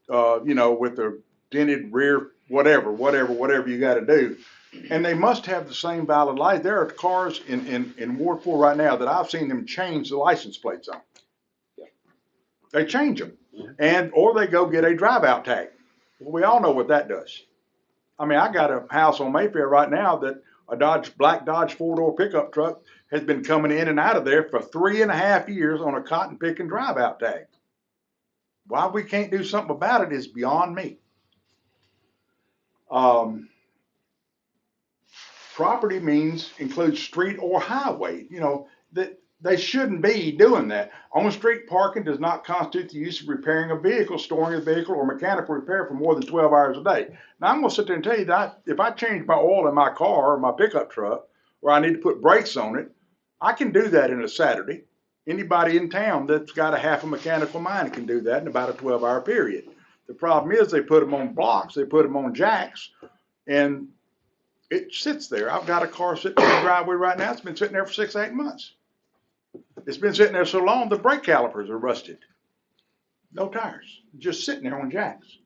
with a dented rear, whatever you got to do. And they must have the same valid license. There are cars in Ward 4 right now that I've seen them change the license plates on. They change them, or they go get a drive-out tag. Well, we all know what that does. I mean, I got a house on Mayfair right now that a black Dodge 4-door pickup truck has been coming in and out of there for 3.5 years on a cotton picking drive-out tag. Why we can't do something about it is beyond me. Property includes street or highway, that they shouldn't be doing that. On-street parking does not constitute the use of repairing a vehicle, storing a vehicle, or mechanical repair for more than 12 hours a day. Now, I'm gonna sit there and tell you that if I change my oil in my car or my pickup truck, or I need to put brakes on it, I can do that in a Saturday. Anybody in town that's got a half a mechanical mind can do that in about a 12-hour period. The problem is they put them on blocks, they put them on jacks, and it sits there. I've got a car sitting in the driveway right now. It's been sitting there for 6, 8 months. It's been sitting there so long, the brake calipers are rusted. No tires, just sitting there on jacks.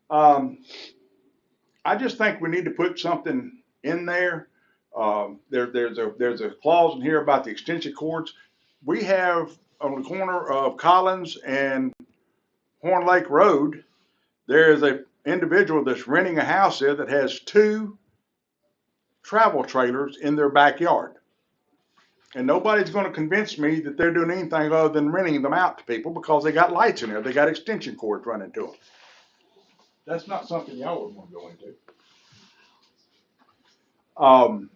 I just think we need to put something in there. There's a clause in here about the extension cords. We have on the corner of Collins and Horn Lake Road, there is an individual that's renting a house there that has 2 travel trailers in their backyard. And nobody's going to convince me that they're doing anything other than renting them out to people because they got lights in there. They got extension cords running to them. That's not something y'all would want to go into.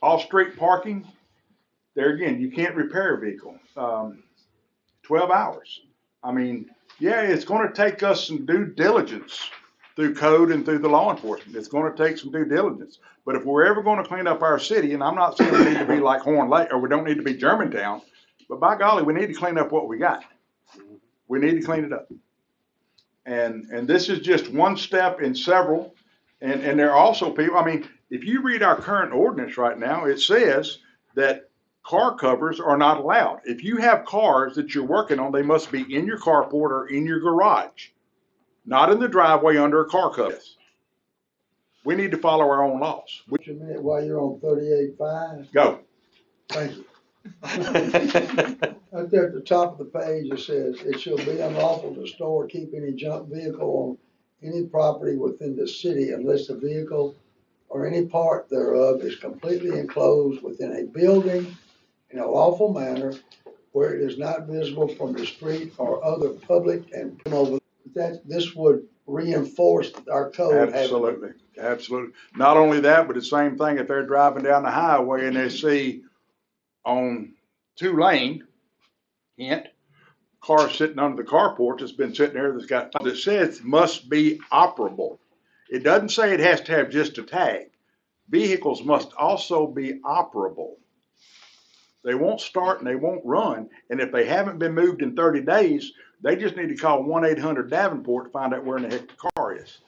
Off-street parking, there again, you can't repair a vehicle. 12 hours. I mean, yeah, it's going to take us some due diligence through code and through the law enforcement. It's going to take some due diligence. But if we're ever going to clean up our city, and I'm not saying we need to be like Horn Lake, or we don't need to be Germantown, but by golly, we need to clean up what we got. We need to clean it up. And this is just one step in several. And there are also people, I mean, if you read our current ordinance right now, it says that car covers are not allowed. If you have cars that you're working on, they must be in your carport or in your garage, not in the driveway under a car cover. We need to follow our own laws. Wait a minute while you're on 38.5. Go. Thank you. Right there at the top of the page, it says, it shall be unlawful to store or keep any junk vehicle on any property within the city unless the vehicle or any part thereof is completely enclosed within a building in a lawful manner where it is not visible from the street or other public and that this would reinforce our code. Absolutely, absolutely. Not only that, but the same thing if they're driving down the highway and they see on 2-lane, hint, car sitting under the carport that's been sitting there that says must be operable. It doesn't say it has to have just a tag. Vehicles must also be operable. They won't start and they won't run. And if they haven't been moved in 30 days, they just need to call 1-800-DAVENPORT to find out where in the heck the car is.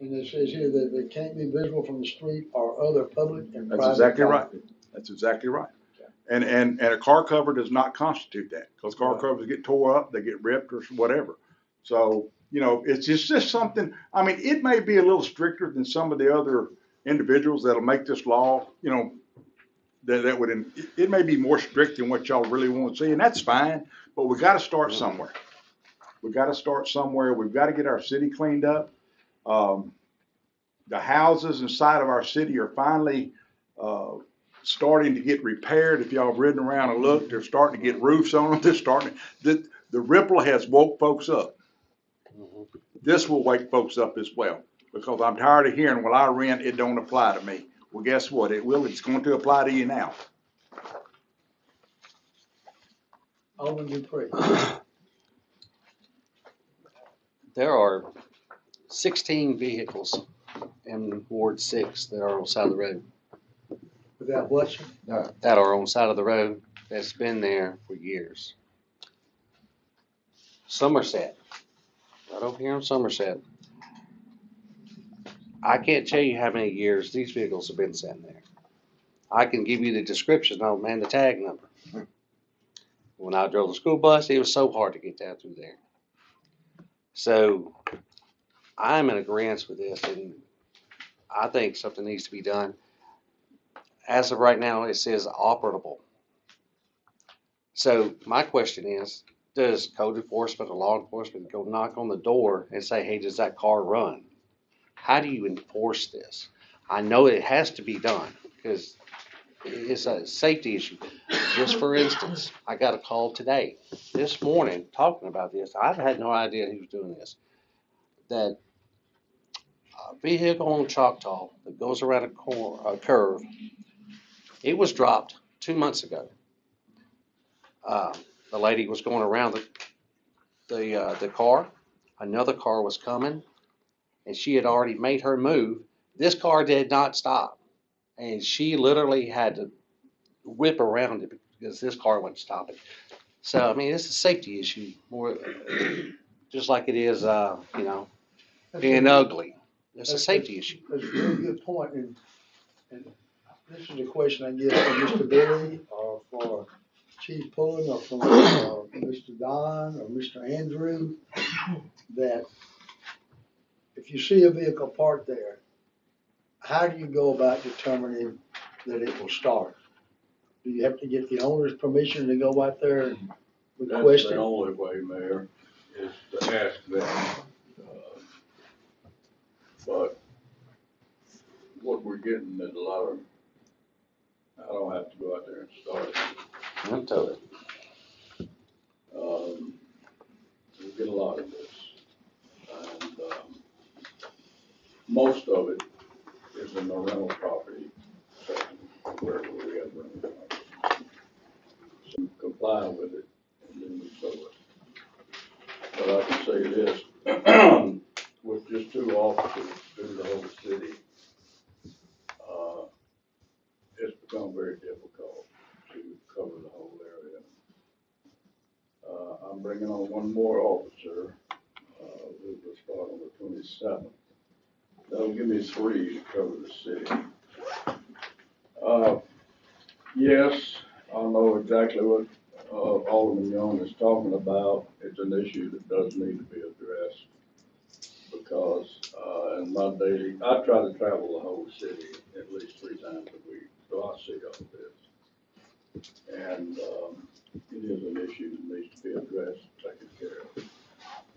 And it says here that it can't be visible from the street or other public and private. That's exactly right. That's exactly right. And a car cover does not constitute that because car covers get tore up, they get ripped or whatever. So, it's just something, I mean, it may be a little stricter than some of the other individuals that'll make this law, it may be more strict than what y'all really want to see, and that's fine, but we got to start somewhere. We got to start somewhere. We've got to get our city cleaned up. The houses inside of our city are finally starting to get repaired. If y'all have ridden around and looked, they're starting to get roofs on them. They're starting. The ripple has woke folks up. This will wake folks up as well, because I'm tired of hearing, well, I rent, it don't apply to me. Well, guess what? It will. It's going to apply to you now. Alderman Dupree. There are 16 vehicles in Ward 6 that are on the side of the road. Without what? That are on the side of the road that's been there for years. Somerset, right over here in Somerset. I can't tell you how many years these vehicles have been sitting there. I can give you the description of them and the tag number. When I drove the school bus, it was so hard to get down through there. So I'm in agreement with this, and I think something needs to be done. As of right now, it says operable. So my question is, does code enforcement or law enforcement go knock on the door and say, hey, does that car run? How do you enforce this? I know it has to be done because it's a safety issue. Just for instance, I got a call today, this morning, talking about this. I've had no idea he was doing this. That vehicle on Choctaw that goes around a curve. It was dropped 2 months ago. The lady was going around the car. Another car was coming, and she had already made her move. This car did not stop, and she literally had to whip around it because this car wasn't stopping. So I mean, it's a safety issue more, just like it is, being ugly. It's a safety issue. That's a very good point, and this is a question I guess for Mr. Billy, or for Chief Pullen, or for Mr. Don, or Mr. Andrew, that if you see a vehicle parked there, how do you go about determining that it will start? Do you have to get the owner's permission to go out there and request That's it? the only way, Mayor, is to ask them. But what we're getting is a lot of, I don't have to go out there and start it. I'm telling you. We get a lot of this. And, most of it is in the rental property section, where we have rental property. So comply with it, and then we sell it. But I can say this, with just 2 officers through the whole city, it's become very difficult to cover the whole area. I'm bringing on 1 more officer, who will start on the 27th. That'll give me 3 to cover the city. Yes, I know exactly what, Alderman Young is talking about. It's an issue that does need to be addressed. Because, in my daily, I try to travel the whole city at least 3 times a week, so I see all this. And, it is an issue that needs to be addressed, taken care of.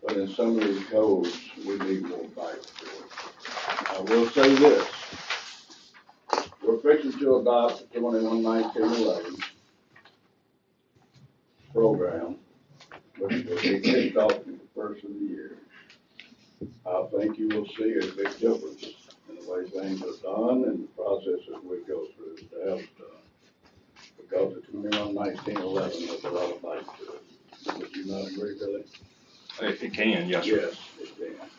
But in some of these codes, we need more bite to it. I will say this. We're fixing to adopt the 21-19-11 program, which will be kicked off in the first of the year. I think you will see a big difference in the way things are done and the processes we go through to have it done. Because the 21-19-11 has a lot of bite to it. Would you not agree, Billy? It can, yes, sir. Yes, it can.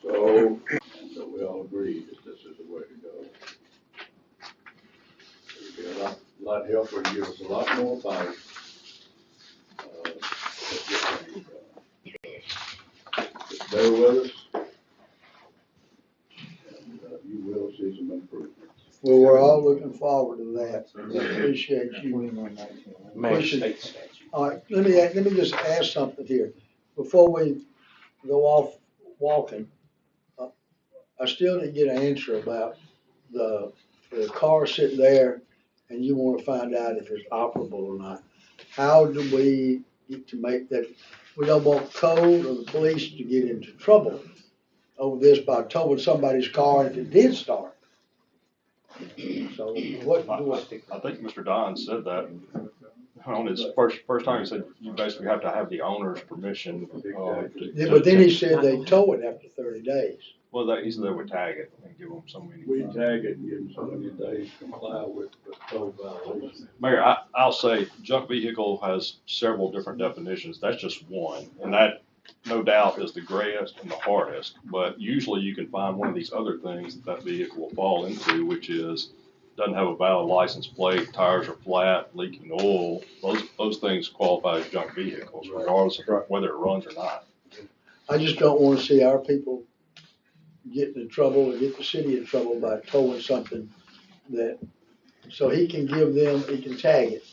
So, and so we all agree that this is the way to go. It'll be a lot helpful and give us a lot more bite. Just bear with us. And, you will see some improvements. Well, we're all looking forward to that. I appreciate you. All right, let me just ask something here. Before we go off walking, I still didn't get an answer about the car sitting there and you wanna find out if it's operable or not. How do we get to make that? We don't want code or the police to get into trouble over this by towing somebody's car if it did start. So what do I think Mr. Don said that on his first time. He said you basically have to have the owner's permission. Yeah, but then he said they tow it after 30 days. Well, he said they would tag it and give them so many. We tag it and give them so many days to comply with the code violation. Mayor, I'll say junk vehicle has several different definitions. That's just one. And that, no doubt, is the grayest and the hardest. But usually you can find one of these other things that vehicle will fall into, which is doesn't have a valid license plate, tires are flat, leaking oil. Those things qualify as junk vehicles, regardless of whether it runs or not. I just don't wanna see our people get in trouble or get the city in trouble by towing something that, so he can tag it.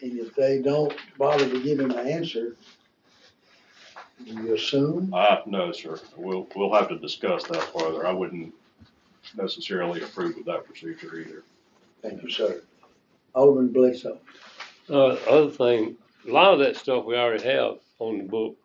And if they don't bother to give him an answer, do you assume? No, sir. We'll have to discuss that further. I wouldn't necessarily approve of that procedure either. Thank you, sir. Alderman Bledsoe. Other thing, a lot of that stuff we already have on the books.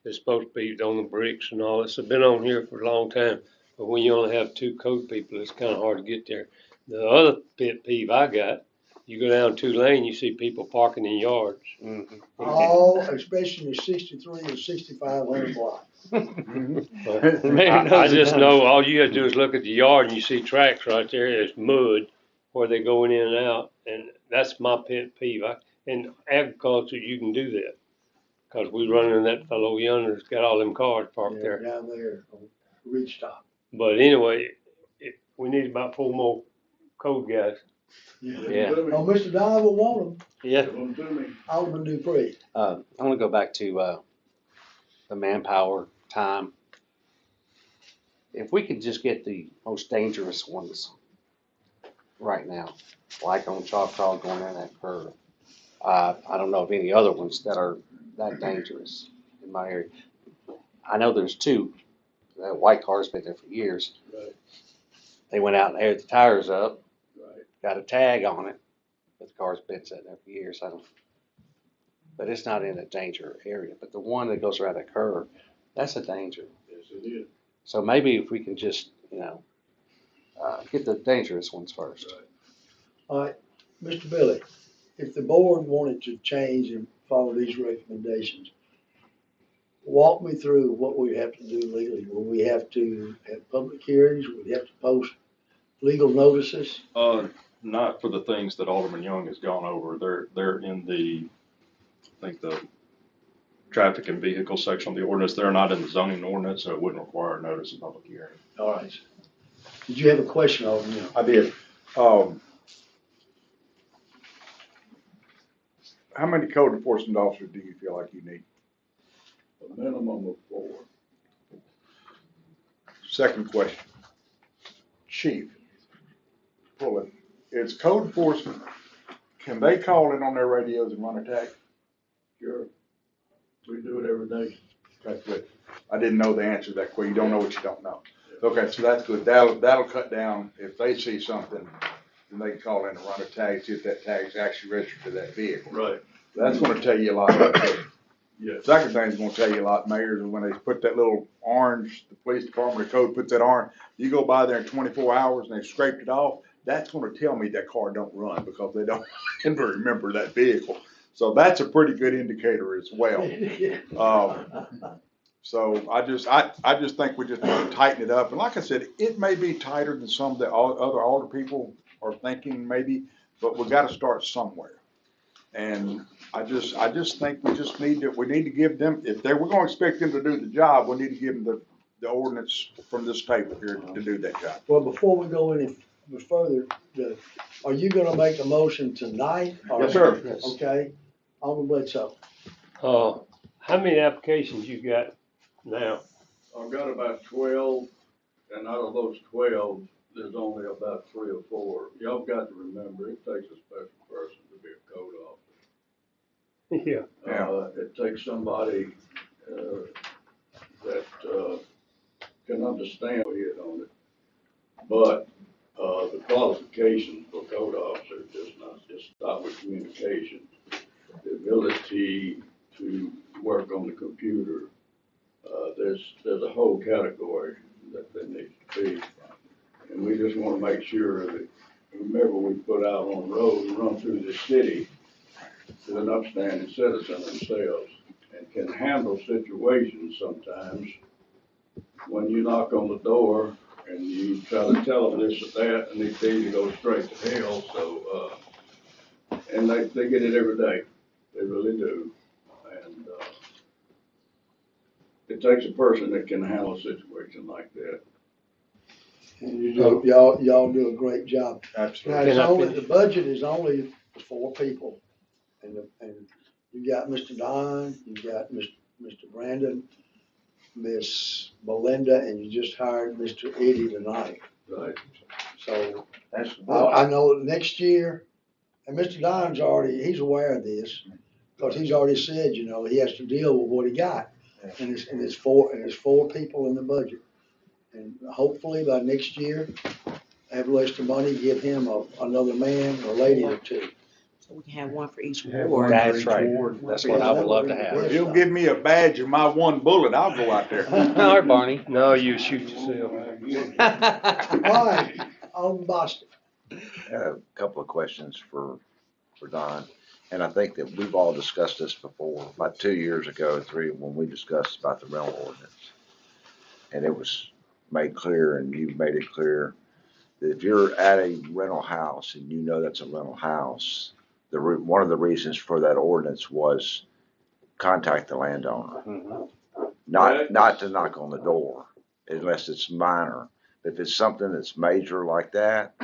It's supposed to be on the bricks and all. It's been on here for a long time. But when you only have 2 code people, it's kind of hard to get there. The other pet peeve I got You go down 2 lane, you see people parking in yards. Mhm. All, especially the 63 and 6500 block. Maybe I knows it just does. know all you gotta do is look at the yard and you see tracks right there. It's mud where they're going in and out, and that's my pet peeve. In agriculture, you can do that. Cause we run in that fellow yonder's got all them cars parked there. Down there on Ridge Top. But anyway, we need about 4 more code guys. Yeah. Oh, Mr. Don will want them, Yeah. Give them to me. Alderman Dupree. I want to go back to the manpower time. If we could just get the most dangerous ones right now, like on Choctaw going in that curve. I don't know of any other ones that are that dangerous in my area. I know there's 2. That white car's been there for years. Right. They went out and aired the tires up, Right. got a tag on it, but the car's been sitting there for years. But it's not in a danger area. But the one that goes around that curve, that's a danger. Yes, it is. So maybe if we can just, get the dangerous ones first. Right. All right, Mr. Billy, if the board wanted to change and follow these recommendations, walk me through what we have to do legally. Will we have to have public hearings? Will we have to post legal notices? Not for the things that Alderman Young has gone over. They're in the, I think the traffic and vehicle section of the ordinance. They're not in the zoning ordinance, so it wouldn't require a notice of public hearing. All right. Did you have a question, Alderman? I did. How many code enforcement officers do you feel like you need? A minimum of 4. Second question. Chief, Pullen, is code enforcement, can they call in on their radios and run a tag? Sure. We do it every day. That's good. I didn't know the answer to that question. You don't know what you don't know. Okay, so that's good. That'll cut down, if they see something, then they can call in and run a tag, see if that tag's actually registered to that vehicle. Right. That's gonna tell you a lot about it. Yes. Second thing is gonna tell you a lot, Mayor, is when they put that little orange, the police department of code puts that orange, you go by there in 24 hours and they scraped it off, that's gonna tell me that car don't run because they don't remember that vehicle. So that's a pretty good indicator as well. So I just think we just want to tighten it up. And like I said, it may be tighter than some of the other older people are thinking maybe, but we gotta start somewhere. And I just think we need to give them, we're gonna expect them to do the job, we need to give them the ordinance from this table here to do that job. Well, before we go any further, are you gonna make a motion tonight? or- Yes, sir. Okay, Alderman Bledsoe. How many applications you got now? I've got about 12, and out of those 12, there's only about 3 or 4. Y'all got to remember, it takes a special person to be a code officer. Yeah. It takes somebody, that, can understand it on it. But, the qualifications for code officer just start with communication. The ability to work on the computer. There's a whole category that they need to be. And we just wanna make sure that, remember, we put out on the road and run through the city with an upstanding citizen themselves and can handle situations sometimes when you knock on the door and you try to tell them this or that and they tell you to go straight to hell. So, and they get it every day. They really do. And, it takes a person that can handle a situation like that. And y'all do a great job. Absolutely. Now, the budget is only 4 people. And you got Mr. Don, you got Mr. Brandon, Miss Belinda, and you just hired Mr. Eddie tonight. Right. So, That's I know next year, and Mr. Don's he's aware of this, because he's already said, he has to deal with what he got. And it's 4 people in the budget. And hopefully by next year, have a list of money, give him another man or lady or 2. So we can have one for each Have ward. one. That's right. That's what I would love to have. If you'll give me a badge and my 1 bullet, I'll go out there. All right, Barney. No, you shoot yourself. All right, Alderman Boston. A couple of questions for for Don. And I think that we've all discussed this before, about 2 years ago, when we discussed about the rental ordinance. And it was made clear, and you made it clear, that if you're at a rental house and you know that's a rental house, one of the reasons for that ordinance was contact the landowner. Not to knock on the door unless it's minor. If it's something that's major like that,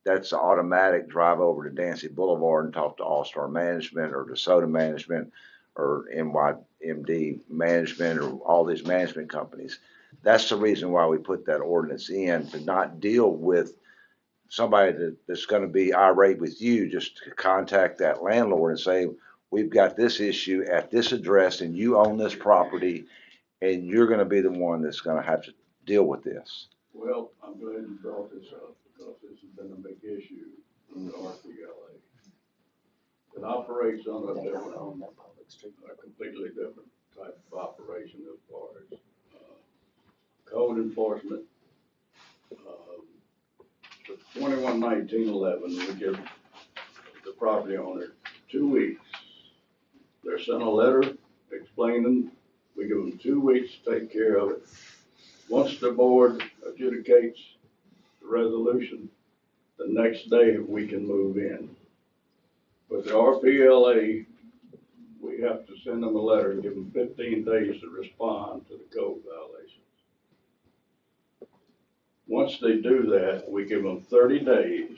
that's automatic drive over to Dancy Boulevard and talk to All-Star Management or DeSoto Management or NYMD Management or all these management companies. That's the reason why we put that ordinance in, to not deal with somebody that's going to be irate with you, just to contact that landlord and say, we've got this issue at this address and you own this property and you're going to be the one that's going to have to deal with this. Well, I'm glad you brought this up because this has been a big issue in the RPLA. It operates on a completely different type of operation as far as code enforcement. For 21-19-11, we give the property owner 2 weeks. They're sent a letter explaining. We give them 2 weeks to take care of it. Once the board adjudicates the resolution, the next day we can move in. But the RPLA, we have to send them a letter and give them 15 days to respond to the code violations. Once they do that, we give them 30 days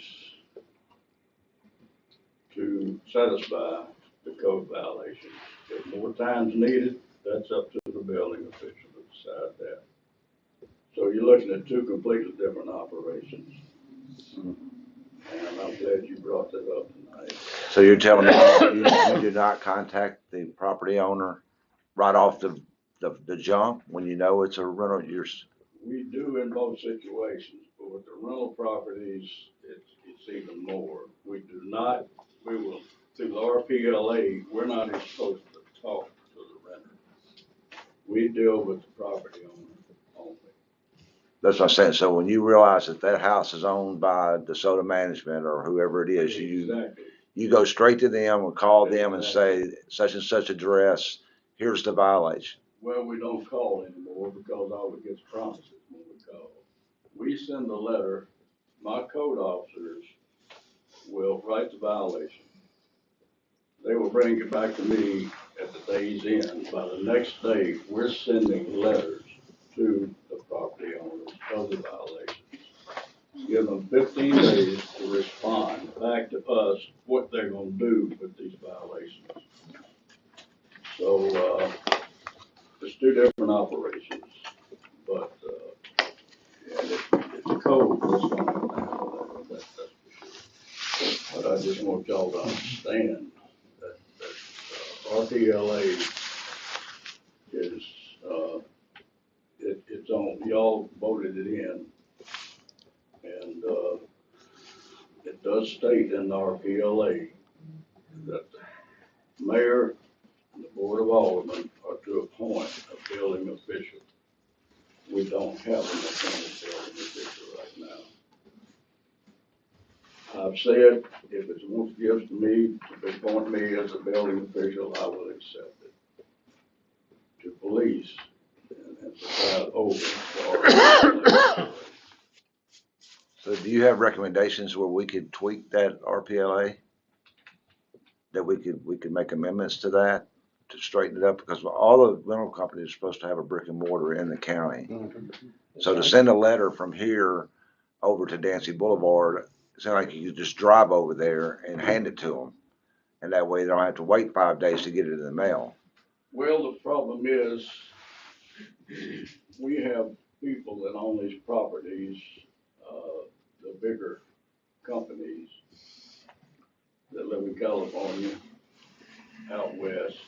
to satisfy the code violation. If more time's needed, that's up to the building official to decide that. So you're looking at two completely different operations. And I'm glad you brought that up tonight. So you're telling me you do not contact the property owner right off the jump when you know it's a rental? We do in both situations, but with the rental properties, it's even more. We will, through the RPLA, we're not even supposed to talk to the renter. We deal with the property owner only. That's what I'm saying. So when you realize that house is owned by DeSoto Management or whoever it is, Exactly. you go straight to them and call them and say, such and such address, here's the violation. Well, we don't call anymore because all it gets promises when we call. We send a letter, my code officers will write the violation. They will bring it back to me at the day's end. By the next day, we're sending letters to the property owners of the violations. Give them 15 days to respond back to us what they're gonna do with these violations. So, it's two different operations, but, it's code that's gonna have to handle that, that's for sure. But I just want y'all to understand that RPLA is, it's on, y'all voted it in. And, it does state in the RPLA that the mayor and the board of aldermen are to appoint a building official. We don't have an appointed building official right now. I've said, if it's once gives to me to appoint me as a building official, I will accept it. To police and provide over for So do you have recommendations where we could tweak that RPLA? That we could make amendments to that to straighten it up? Because all the rental companies are supposed to have a brick and mortar in the county. So to send a letter from here over to Dancy Boulevard, it sounds like you could just drive over there and hand it to them. And that way they don't have to wait 5 days to get it in the mail. Well, the problem is, we have people that own these properties, the bigger companies that live in California, out west,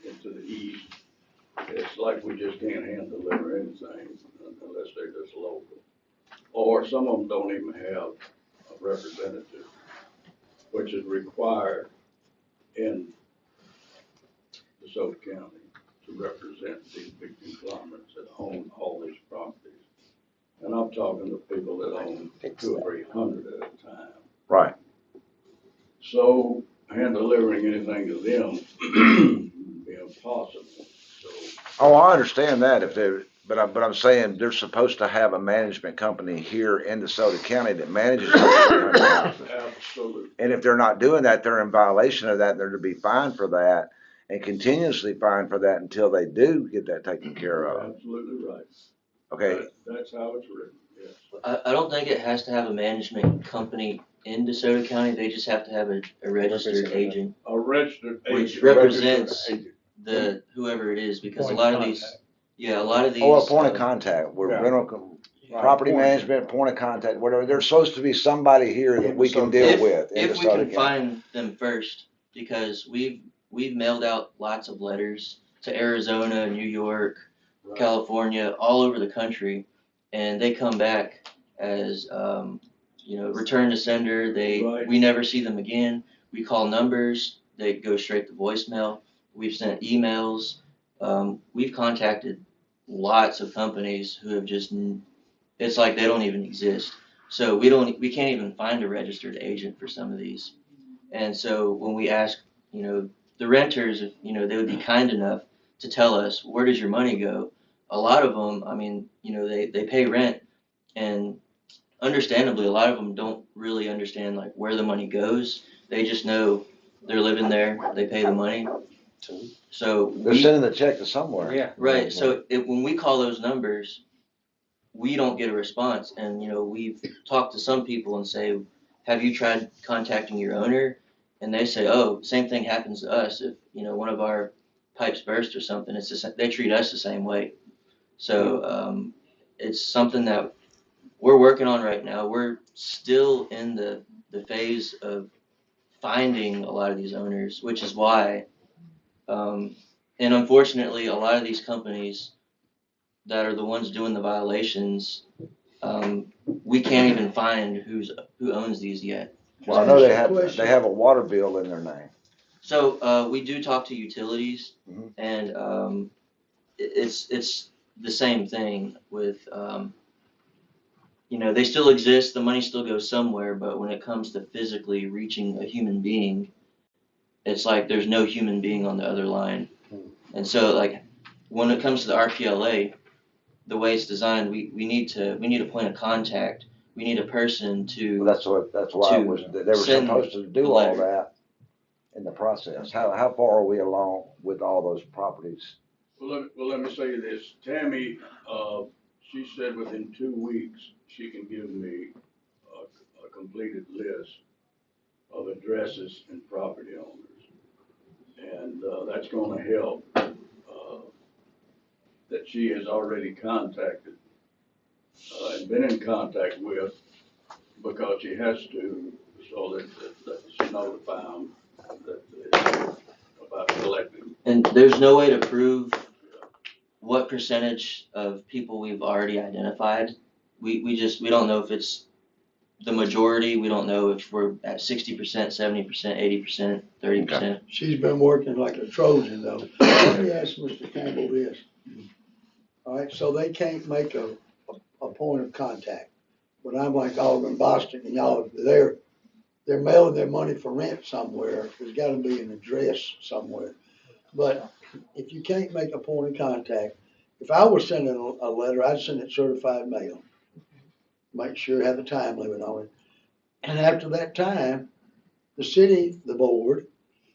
into the east. It's like we just can't hand deliver anything unless they're just local. Or some of them don't even have a representative, which is required in DeSoto County to represent these big conglomerates that own all these properties. And I'm talking to people that own 200 or 300 at a time. Right. So hand delivering anything to them would be impossible, so. Oh, I understand that if they're, but I'm saying they're supposed to have a management company here in DeSoto County that manages those 300 houses. Absolutely. And if they're not doing that, they're in violation of that, and they're to be fined for that and continuously fined for that until they do get that taken care of. Absolutely right. Okay, That's how it's written, yes. I don't think it has to have a management company in DeSoto County, they just have to have a registered agent, A registered which agent. represents Registered the, whoever it is, because a Point lot of of these, contact. yeah, a lot of these. or a point of contact, where Yeah. rental, Right, property point. management, point of contact, whatever, there's supposed to be somebody here that we can deal with in If we DeSoto can County. find them first, because we've mailed out lots of letters to Arizona, New York, Right. California, all over the country, and they come back as, return to sender, Right. we never see them again. We call numbers, they go straight to voicemail. We've sent emails, we've contacted lots of companies who have just, it's like they don't even exist. So we can't even find a registered agent for some of these. And so when we ask, the renters, if, they would be kind enough to tell us, where does your money go? A lot of them, they pay rent, and understandably, a lot of them don't really understand like where the money goes. They just know they're living there, they pay the money. So They're sending the check to somewhere. Yeah. right, so when we call those numbers, we don't get a response. And, we've talked to some people and say, have you tried contacting your owner? And they say, oh, same thing happens to us. If, one of our pipes burst or something, they treat us the same way. So, it's something that we're working on right now. We're still in the phase of finding a lot of these owners, which is why, and unfortunately, a lot of these companies that are the ones doing the violations, we can't even find who owns these yet. Well, I know they have a water bill in their name. So we do talk to utilities, Mhm. and it's the same thing with they still exist, the money still goes somewhere, but when it comes to physically reaching a human being, it's like there's no human being on the other line. And so like when it comes to the RPLA, the way it's designed, we need a point of contact. We need a person to. Well, that's why it was, they were send supposed to the do all letter. that in the process. How far are we along with all those properties? Well, let me say this. Tammy, she said within 2 weeks, she can give me a completed list of addresses and property owners. And, that's gonna help, that she has already contacted, and been in contact with, because she has to, so that she notify them about collecting. And there's no way to prove what percentage of people we've already identified. We don't know if it's the majority. We don't know if we're at 60%, 70%, 80%, 30%. She's been working like a Trojan though. Let me ask Mr. Campbell this. All right, so they can't make a point of contact. But I'm like Alderman Bostic and y'all, they're mailing their money for rent somewhere. There's gotta be an address somewhere. But if you can't make a point of contact, if I was sending a letter, I'd send it certified mail. Make sure it have a time limit on it. And after that time, the city, the board,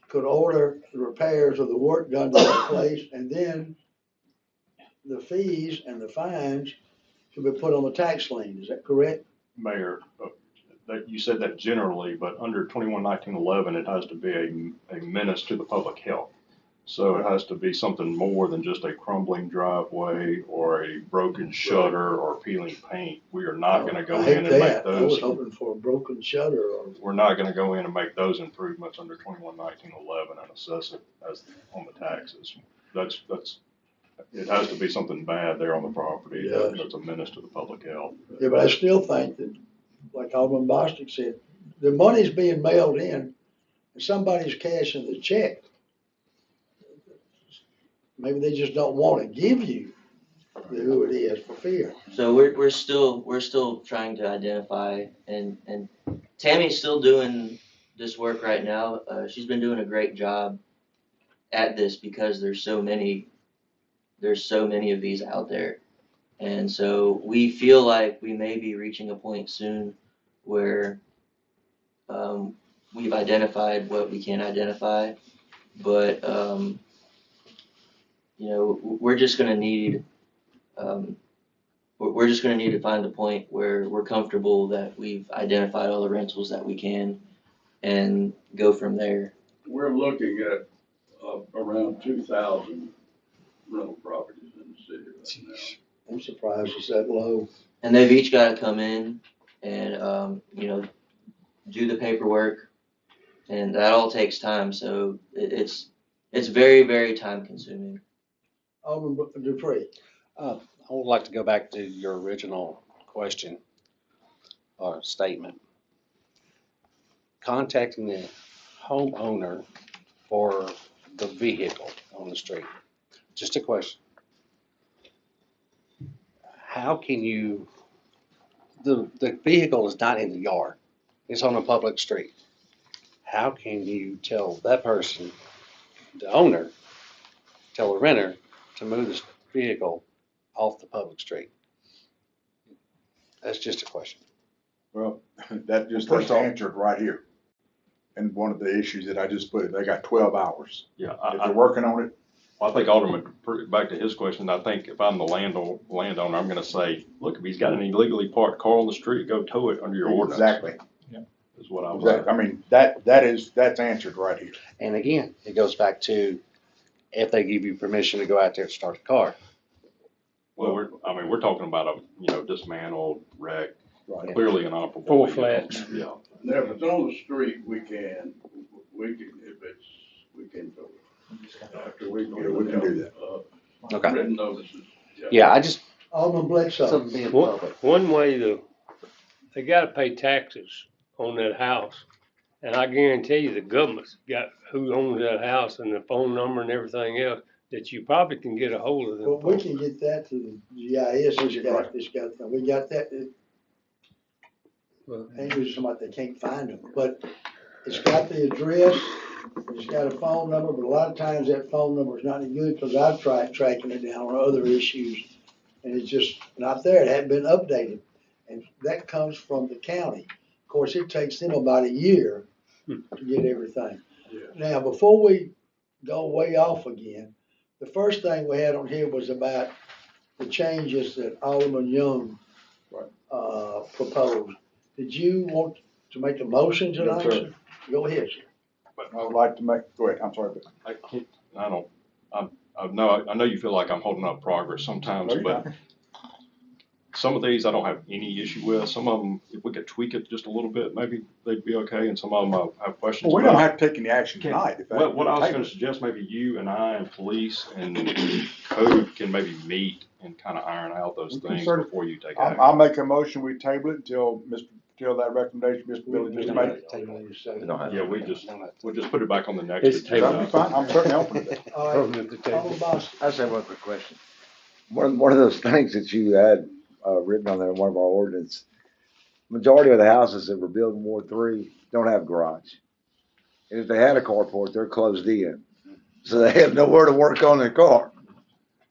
could order the repairs or the work done to that place, and then the fees and the fines could be put on the tax lien. Is that correct? Mayor, that you said that generally, but under 21-1911, it has to be a menace to the public health. So it has to be something more than just a crumbling driveway or a broken shutter or peeling paint. We are not going to go in and make I was those. hoping for a broken shutter or. We're not going to go in and make those improvements under 21-1911 and assess it as on the taxes. It has to be something bad there on the property Yes. that's a menace to the public health. Yeah, but I still think that, like Alderman Bostic said, the money's being mailed in and somebody's cashing the check. Maybe they just don't want to give you who it is for fear. So we're still trying to identify, and Tammy's still doing this work right now. She's been doing a great job at this because there's so many of these out there. And so we feel like we may be reaching a point soon where we've identified what we can identify, but we're just gonna need to find the point where we're comfortable that we've identified all the rentals that we can and go from there. We're looking at, around 2,000 rental properties in the city right now. I'm surprised it's that low. And they've each got to come in and, do the paperwork, and that all takes time. So it's very, very time consuming. Alderman Dupree. I would like to go back to your original question or statement. Contacting the homeowner for the vehicle on the street. Just a question. How can you, the vehicle is not in the yard, it's on a public street. How can you tell that person, the owner, tell the renter to move this vehicle off the public street? That's just a question. Well, that just First is off- answered right here. And one of the issues that I just put, they got 12 hours. Yeah, If they're working on it, I think Alderman, back to his question, I think if I'm the landowner, I'm gonna say, look, if he's got an illegally parked car on the street, go tow it under your ordinance. exactly. Is what I was. Exactly. I mean, that's answered right here. And again, it goes back to if they give you permission to go out there to start the car. Well, we're talking about a, dismantled wreck, Right. clearly inoperable. Four vehicle. flats. Yeah. Now, if it's on the street, we can tow it. After we Yeah, we can do that. Okay. Written notices. Yeah, I just, Alderman Bledsoe. something being One, public. one way they gotta pay taxes on that house. And I guarantee you the government's got who owns that house and the phone number and everything else that you probably can get a hold of them. Well, we can get that to the GIS, we got that, ain't usually somebody they can't find them, but it's got the address, it's got a phone number, but a lot of times that phone number is not any good, cause I've tried tracking it down on other issues, and it's just not there, it hadn't been updated, and that comes from the county. Of course, it takes them about a year to get everything. Now, before we go way off again, the first thing we had on here was about the changes that Alderman Young proposed. Did you want to make a motion tonight? Yes, sir. Go ahead, sir. I would like to go ahead, I'm sorry. I know you feel like I'm holding up progress sometimes, No, you're but not. some of these I don't have any issue with. Some of them, if we could tweak it just a little bit, maybe they'd be okay, and some of them I have questions Well, we about. don't have to take any action tonight. if that- What I was gonna suggest, maybe you and I and police and code can maybe meet and kind of iron out those We can things certainly- before you take I'll action. make a motion, we table it until that recommendation Mr. Billy just made. Yeah, we'll just put it back on the next. It's agenda. That'll be fine, I'm certainly open to that. All right, Alderman Boston. I just have one quick question. One of those things that you had written on there in one of our ordinance, majority of the houses that were built in Ward 3 don't have garage. And if they had a carport, they're closed in. So they have nowhere to work on their car.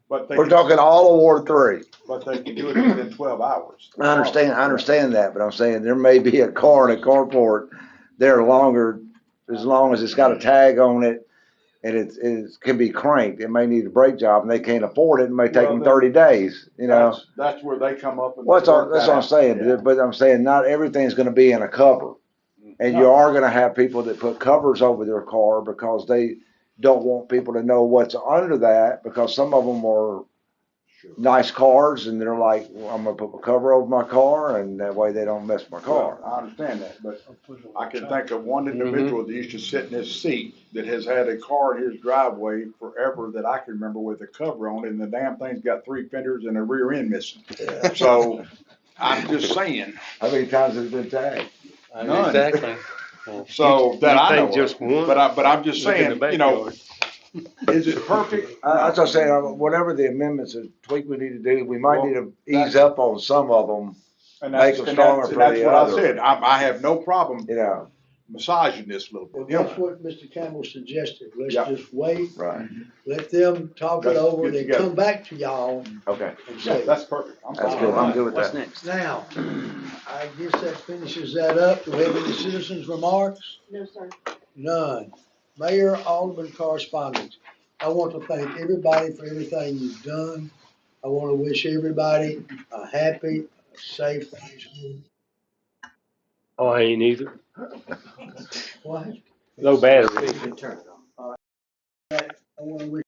But they We're can- talking all of Ward 3. But they can do it within 12 hours. I understand that, but I'm saying there may be a car in a carport there longer, as long as it's got a tag on it and it can be cranked. It may need a brake job and they can't afford it. It may take Well, them then 30 days, That's where they come up and. Well, that's work what that I'm out. saying, Yeah. but I'm saying not everything's gonna be in a cover. And you No. are gonna have people that put covers over their car because they don't want people to know what's under that, because some of them are nice cars and they're like, well, I'm gonna put my cover over my car and that way they don't mess with my car. Well, I understand that, but I can think of one individual that used to sit in his seat that has had a car in his driveway forever that I can remember with a cover on it, and the damn thing's got 3 fenders and a rear end missing. So, I'm just saying, How many times has it been tagged? None. Exactly. so that I know think just of. one? But I'm just Look in the saying, you know, backyard. is it perfect? That's what I'm saying, whatever the amendments or tweak we need to do, we might need to ease up on some of them, And make that's, them and stronger that's, for and that's the what I other. said, I have no problem, massaging this a little Well, bit. You that's know? what Mr. Campbell suggested. Let's Yeah. just wait, Right. let them talk it Let's over, get then together. come back to y'all Okay. and Yeah, say. that's perfect. That's good. I'm good with What's that. next? Now, I guess that finishes that up. Do we have any citizens' remarks? No, sir. None. Mayor, Alderman correspondence. I want to thank everybody for everything you've done. I want to wish everybody a happy, safe Thanksgiving. Oh, I ain't either. What? Low battery. I want to wish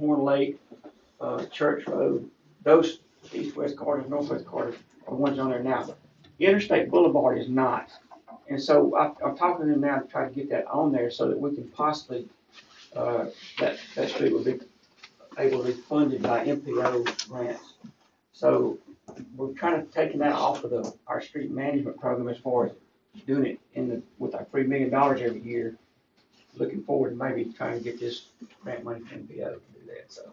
Horn Lake, Church Road, those east-west corridors, northwest corridors are ones on there now. Interstate Boulevard is not. And so I'm talking to them now to try to get that on there so that we can possibly, that street will be able to be funded by MPO grants. So we're kind of taking that off of our street management program as far as doing it with our $3 million every year. Looking forward to maybe trying to get this grant money from MPO to do that. So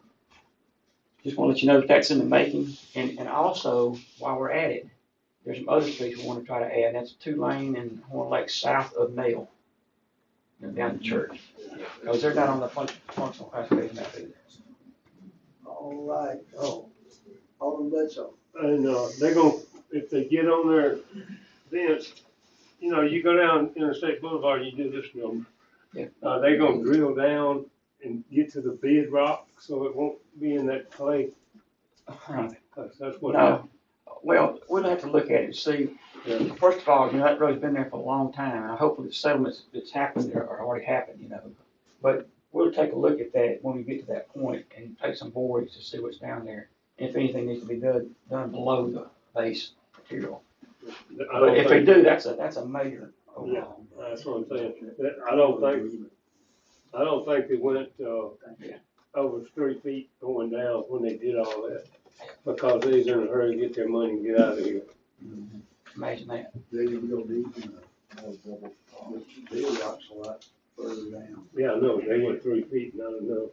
just want to let you know that that's in the making. And also, while we're at it, there's some other streets we want to try to add. That's 2-lane and Horn Lake south of Nail, down to Church. Because they're not on the functional classification map either. All right, Alderman Bledsoe. And, they're gonna, if they get on their fence, you go down Interstate Boulevard, you do this number. Yeah. They're gonna drill down and get to the bedrock, so it won't be in that clay. That's what. No. Well, we'll have to look at it and see. Yeah. First of all, that road's been there for a long time, and hopefully the settlements that's happened there are already happened, But we'll take a look at that when we get to that point and take some boards to see what's down there. And if anything needs to be done below the base material. But if they do, that's a major overhaul. Yeah, that's what I'm saying. I don't think they went, over 3 feet going down when they did all that. Because they was in a hurry to get their money and get out of here. Imagine that. Then you're gonna need, bedrock's a lot further down. Yeah, I know, they went 3 feet, not enough.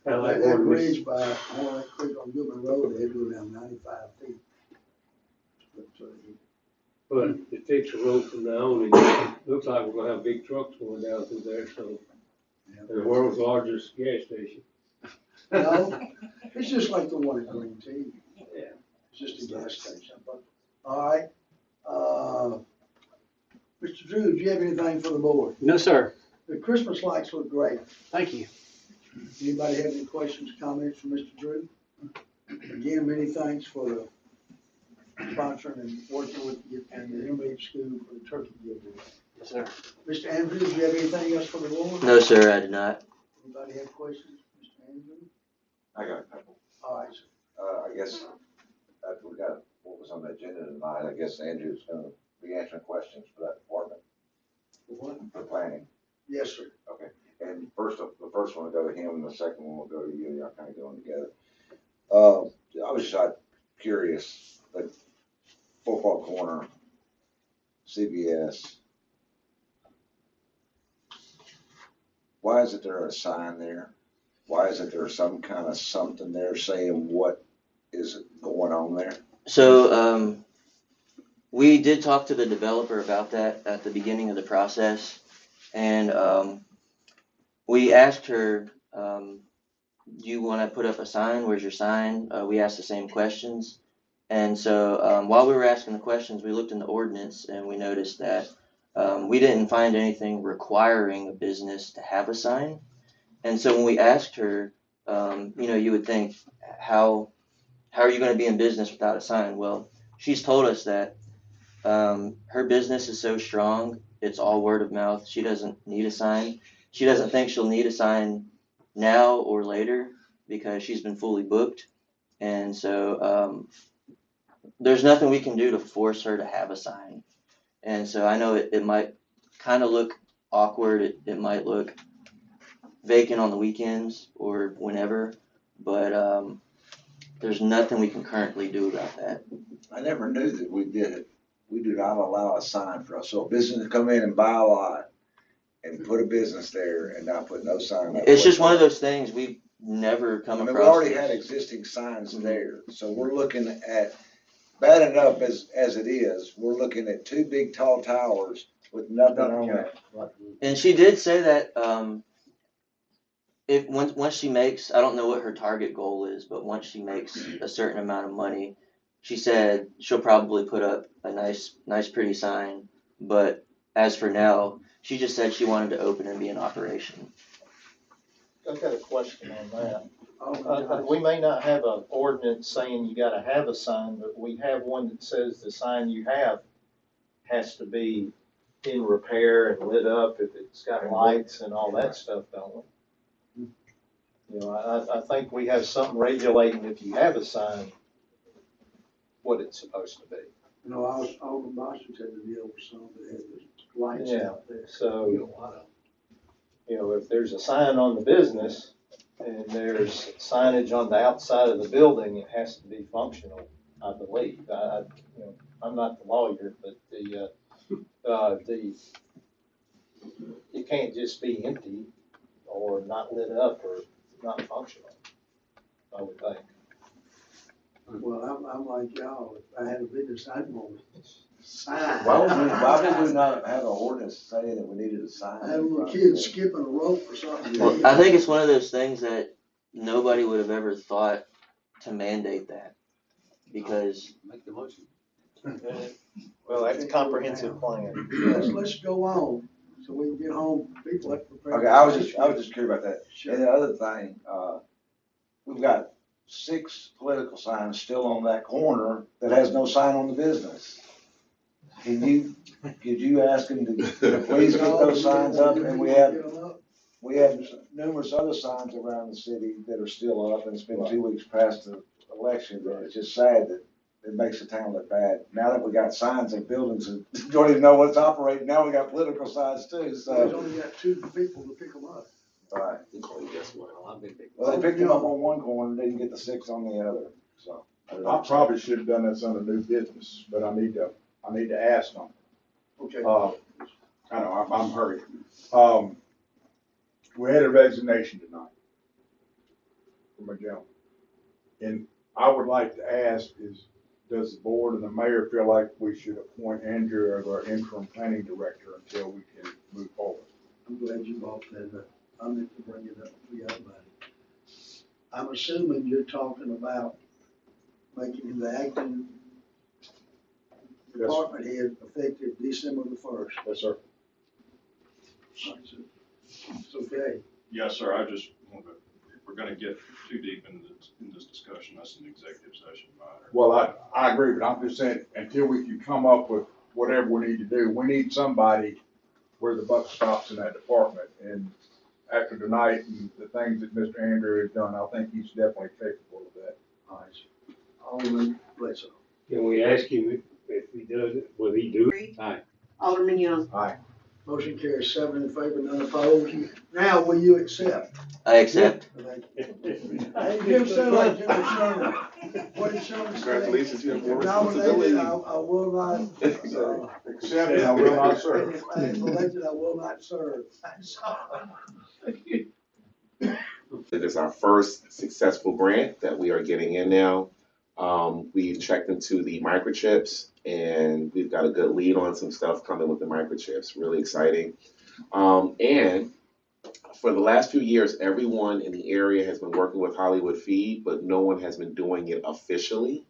Kinda like That one of bridge these- by Horn Lake Creek on Goodman Road, they do around 95 feet. But it takes a road from now on, and it looks like we're gonna have big trucks going down through there, so. The world's largest gas station. No, it's just like the one in Green Tea. Yeah. It's just a gas station. All right, Mr. Drew, do you have anything for the board? No, sir. The Christmas lights look great. Thank you. Anybody have any questions, comments for Mr. Drew? Again, many thanks for the sponsoring and working with you and the MH school for the turkey giveaway. Yes, sir. Mr. Andrews, do you have anything else for the board? No, sir, I do not. Anybody have questions, Mr. Andrews? I got a couple. All right, sir. I guess, after we got what was on the agenda tonight, I guess Andrew's gonna be answering questions for that department, for planning. Yes, sir. Okay, and the first one will go to him, and the second one will go to you, y'all kind of going together. I was just curious, like, Football Corner, CBS, why isn't there a sign there? Why isn't there some kind of something there saying what is going on there? So, we did talk to the developer about that at the beginning of the process, and, we asked her, do you wanna put up a sign? Where's your sign? We asked the same questions. And so, while we were asking the questions, we looked in the ordinance and we noticed that, we didn't find anything requiring a business to have a sign. And so when we asked her, you would think, how are you gonna be in business without a sign? Well, she's told us that, her business is so strong, it's all word of mouth. She doesn't need a sign. She doesn't think she'll need a sign now or later because she's been fully booked. And so, there's nothing we can do to force her to have a sign. And so I know it might kind of look awkward. It might look vacant on the weekends or whenever, but there's nothing we can currently do about that. I never knew that we did it. We do not allow a sign for us. So a business to come in and buy a lot and put a business there and not put no sign up. It's just one of those things we've never come I mean, across. we already had existing signs there, so we're looking at, bad enough as it is, we're looking at 2 big tall towers with nothing on it. And she did say that if once she makes, I don't know what her target goal is, but once she makes a certain amount of money, she said she'll probably put up a nice pretty sign. But as for now, she just said she wanted to open and be in operation. I've got a question on that. We may not have an ordinance saying you gotta have a sign, but we have one that says the sign you have has to be in repair and lit up if it's got lights and all that stuff, don't we? You know, I think we have something regulating if you have a sign, what it's supposed to be. You know, Alderman Boston said to deal with some that had the lights Yeah, out there. so- You know, a lot of- You know, if there's a sign on the business and there's signage on the outside of the building, it has to be functional, I believe. You know, I'm not the lawyer, but it can't just be empty or not lit up or not functional, I would think. Well, I'm like y'all, if I had a business, I'd want a sign. Why would we not have an ordinance saying that we needed a sign? Having little kids skipping a rope or something. Well, I think it's one of those things that nobody would have ever thought to mandate that, because Make the motion. Well, that's a comprehensive plan. Let's go on, so we can get home, people have to prepare. Okay, I was just curious about that. And the other thing, we've got 6 political signs still on that corner that has no sign on the business. Could you ask them to please get those signs up? And we have numerous other signs around the city that are still up, and it's been 2 weeks past the election, and it's just sad that it makes the town look bad. Now that we got signs in buildings and don't even know what's operating, now we got political signs too, We've so. only got 2 people to pick them up. Right. Well, Well, they picked them up on one corner, didn't get the 6 on the other, so. I probably should have done this under new business, but I need to ask them. Okay. I know, I'm hurried. We had a resignation tonight from a gentleman. And I would like to ask does the board and the mayor feel like we should appoint Andrew as our interim planning director until we can move forward? I'm glad you brought that up. I meant to bring it up, forgot about it. I'm assuming you're talking about making him the acting department head effective December the 1st. Yes, sir. It's okay. Yes, sir, I just want to, if we're gonna get too deep in this discussion, that's an executive session matter. Well, I agree, but I'm just saying, until we can come up with whatever we need to do, we need somebody where the buck stops in that department. And after tonight and the things that Mr. Andrew has done, I think he's definitely capable of that. Alderman Bledsoe. Can we ask him if he does it, will he do it? Aye. Alderman Young. Aye. Motion carries 7 in favor, none opposed. Now, will you accept? I accept. Hey, Jim Sherman, Jim Sherman. What did Sherman say? Congratulations, you have more If nominated, responsibility. I will not, Accept and I will not serve. if I'm elected, I will not serve. That's all. It is our first successful grant that we are getting in now. We've checked into the microchips and we've got a good lead on some stuff coming with the microchips, really exciting. And for the last few years, everyone in the area has been working with Hollywood Feed, but no one has been doing it officially.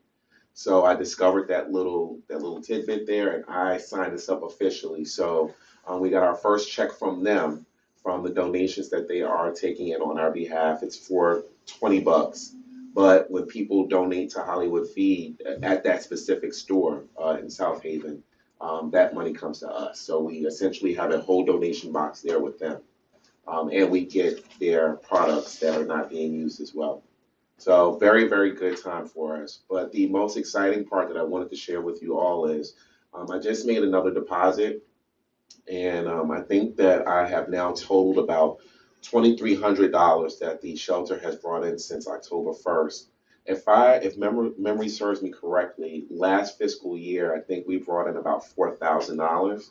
So I discovered that little tidbit there and I signed this up officially. So we got our first check from them, from the donations that they are taking in on our behalf. It's for $20. But when people donate to Hollywood Feed at that specific store in South Haven, that money comes to us. So we essentially have a whole donation box there with them. And we get their products that are not being used as well. So very, very good time for us. But the most exciting part that I wanted to share with you all is I just made another deposit. And I think that I have now totaled about $2,300 that the shelter has brought in since October 1st. If memory serves me correctly, last fiscal year, I think we brought in about $4,000.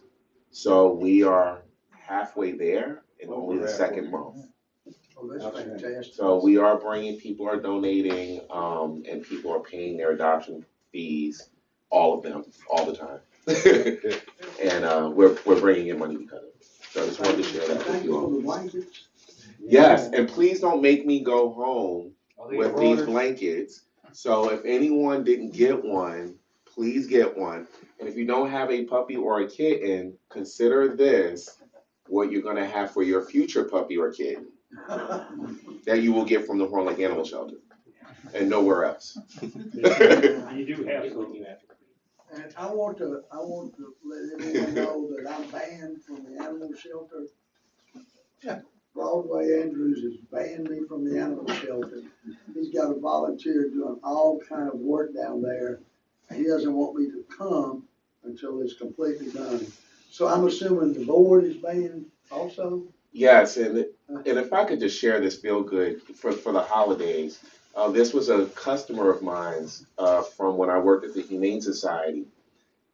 So we are halfway there in only the second month. Oh, that's fantastic. So we are bringing, people are donating, and people are paying their adoption fees, all of them, all the time. And we're bringing in money because of it. So I just wanted to share that with Thank you you for all. the blankets. Yes, and please don't make me go home with these embroidered? blankets. So if anyone didn't get one, please get one. And if you don't have a puppy or a kitten, consider this what you're gonna have for your future puppy or kitten that you will get from the Horn Lake Animal Shelter and nowhere else. You do have something. And I want to let everyone know that I'm banned from the animal shelter Broadway Andrews has banned me from the animal shelter. He's got a volunteer doing all kind of work down there. He doesn't want me to come until it's completely done. So I'm assuming the board is banned also? Yes, and if I could just share this feel good for the holidays. This was a customer of mine's from when I worked at the Humane Society,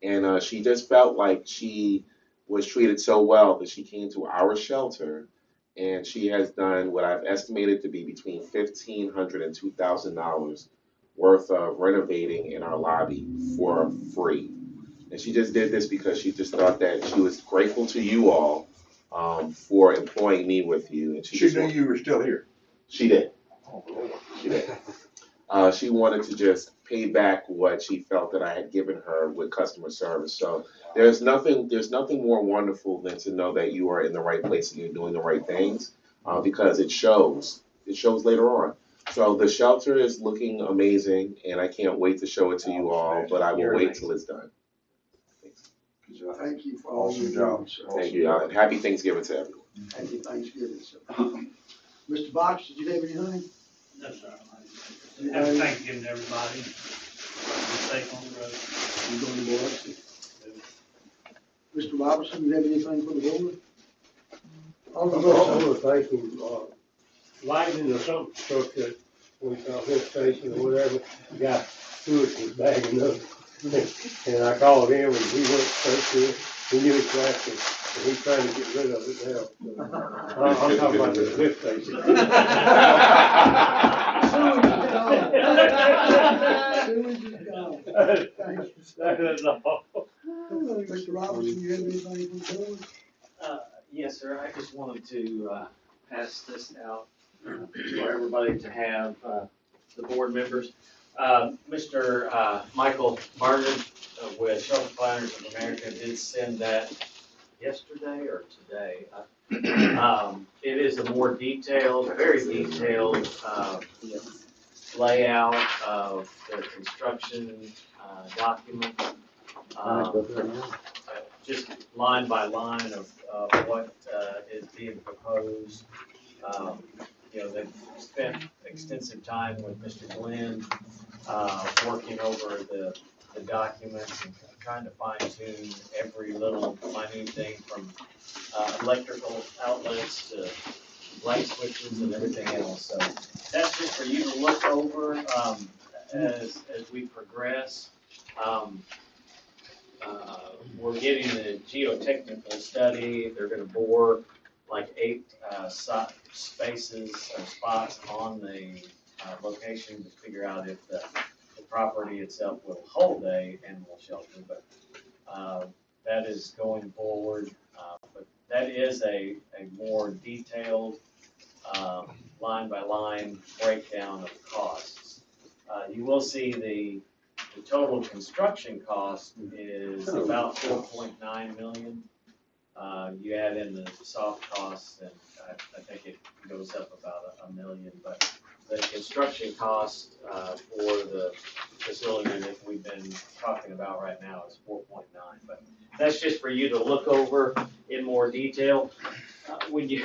and she just felt like she was treated so well that she came to our shelter, and she has done what I've estimated to be between $1,500 and $2,000 worth of renovating in our lobby for free. And she just did this because she just thought that she was grateful to you all for employing me with you. And She knew you were still here. She did. She did. She wanted to just pay back what she felt that I had given her with customer service. So there's nothing more wonderful than to know that you are in the right place and you're doing the right things, because it shows. It shows later on. So the shelter is looking amazing, and I can't wait to show it to you all, but I will wait till it's done. Thank you for all your Awesome job. doing, sir. Thank you, and happy Thanksgiving to everyone. Happy Thanksgiving, sir. Mr. Box, did you have anything? No, sir. Happy Thanksgiving, everybody. Be safe on the road. You going to board? Mr. Robertson, you have anything for the board? I want to thank him, lighting or something truck that we saw his station or whatever, the guy Stewart was bagging up. And I called him and he went straight to it. He knew exactly, and he's trying to get rid of it now. So, I'm talking about the lift station. Sewage is gone. Thank you, sir. That is all. Mr. Robertson, you have anything for the board? Yes, sir. I just wanted to pass this out for everybody to have, the board members. Mr. Michael Barnard with Shelter Planners of America did send that yesterday or today. It is a more detailed, very detailed layout of the construction document. Just line by line of what is being proposed. They've spent extensive time with Mr. Glenn, working over the documents and trying to fine tune every little minute thing from electrical outlets to light switches and everything else. So that's just for you to look over as we progress. We're getting the geotechnical study. They're going to bore like 8 spaces or spots on the location to figure out if the property itself will hold a animal shelter. But that is going forward. But that is a more detailed line by line breakdown of costs. You will see the total construction cost is about 4.9 million. You add in the soft costs, and I think it goes up about $1 million. But the construction cost for the facility that we've been talking about right now is 4.9. But that's just for you to look over in more detail when you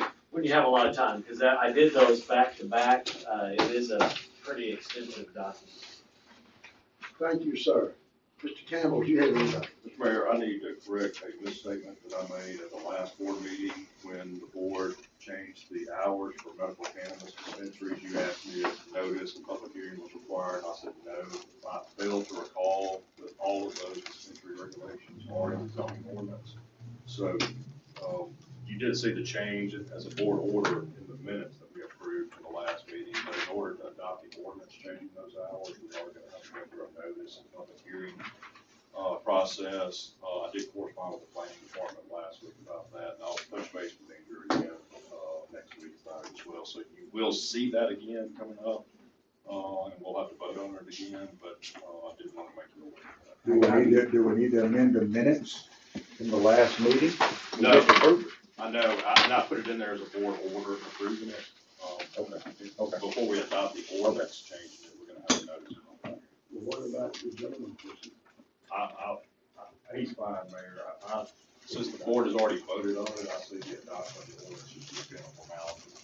have a lot of time, because I did those back to back. It is a pretty extensive document. Thank you, sir. Mr. Campbell, do you have anything? Mr. Mayor, I need to correct a misstatement that I made at the last board meeting when the board changed the hours for medical cannabis dispensaries. You asked me if notice and public hearing was required. I said no. I failed to recall that all of those dispensary regulations are in the zoning ordinance. So you did see the change as a board order in the minutes that we approved in the last meeting. But in order to adopt the ordinance changing those hours, we are going to have to go through a notice and public hearing process. I did correspond with the planning department last week about that, and I'll touch base with Andrew again next week about it as well. So you will see that again coming up, and we'll have to vote on it again, but I did want to make you aware. Do we need to amend the minutes from the last meeting? No, I know, I put it in there as a board order approving it. Okay. Before we adopt the ordinance changing it, we're gonna have a notice on that. Well, what about the gentleman? He's fine, Mayor. Since the board has already voted on it, I see the adoption of the ordinance, just being a formality.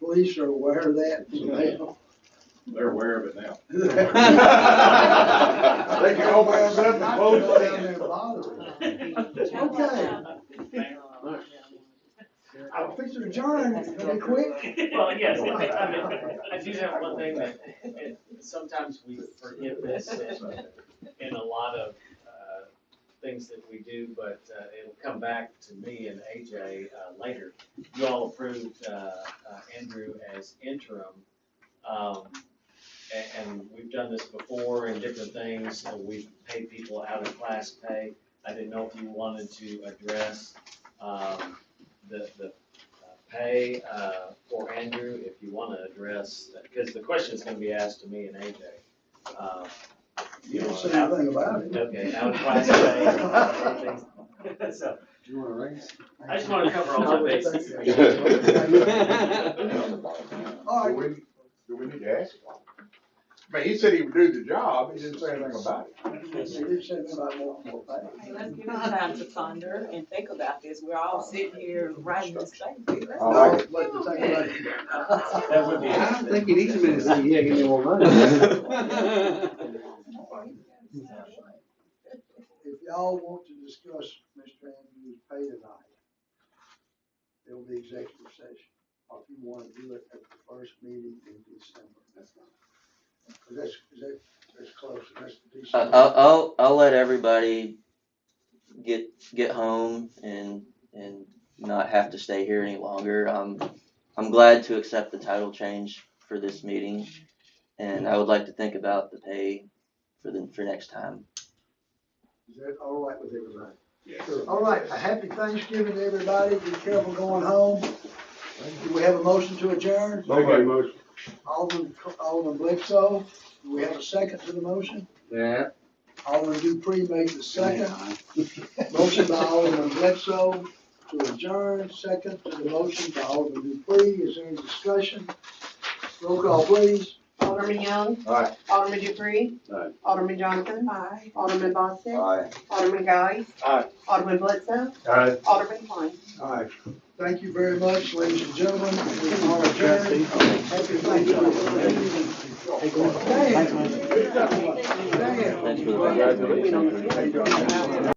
police are aware of that as well. They're aware of it now. They can open us up and close Go it down down. there and bother them. Okay. I think they're adjourned, are they quick? Well, yes, I do have one thing that, sometimes we forget this in a lot of, things that we do, but, it'll come back to me and AJ, later. You all approved, Andrew as interim, and we've done this before in different things, we've paid people out of class pay. I didn't know if you wanted to address, the pay, for Andrew, if you wanna address, because the question is gonna be asked to me and AJ. You don't say anything about it. Okay, out of class pay, everything. So, You want to raise? I just wanna cover all my bases. All Do right. we need to ask him? I mean, he said he would do the job, he didn't say anything about it. They did say anything about more pay. Hey, let's give it time to ponder and think about this. We're all sitting here writing this thing. I like it. Let the thing run. That would be. I'm thinking each minute saying, yeah, give me more money. If y'all want to discuss Mr. Andrews' pay tonight, there will be executive session, or if you want to do it at the first meeting in December. That's close, that's the December. I'll let everybody get home and not have to stay here any longer. I'm glad to accept the title change for this meeting, and I would like to think about the pay for next time. Is that all right with everybody? Sure. All right, a happy Thanksgiving to everybody, be careful going home. Do we have a motion to adjourn? Motion. Alderman Bledsoe, do we have a second to the motion? Yeah. Alderman Dupree made the second. Motion by Alderman Bledsoe to adjourn, second to the motion by Alderman Dupree. Is there any discussion? Roll call, please. Alderman Young. Aye. Alderman Dupree. Aye. Alderman Johnson. Aye. Alderman Boston. Aye. Alderman Guy. Aye. Alderman Bledsoe. Aye. Alderman Klein. All right. Thank you very much, ladies and gentlemen. We are adjourned. Happy Thanksgiving. Thanks for the Dan.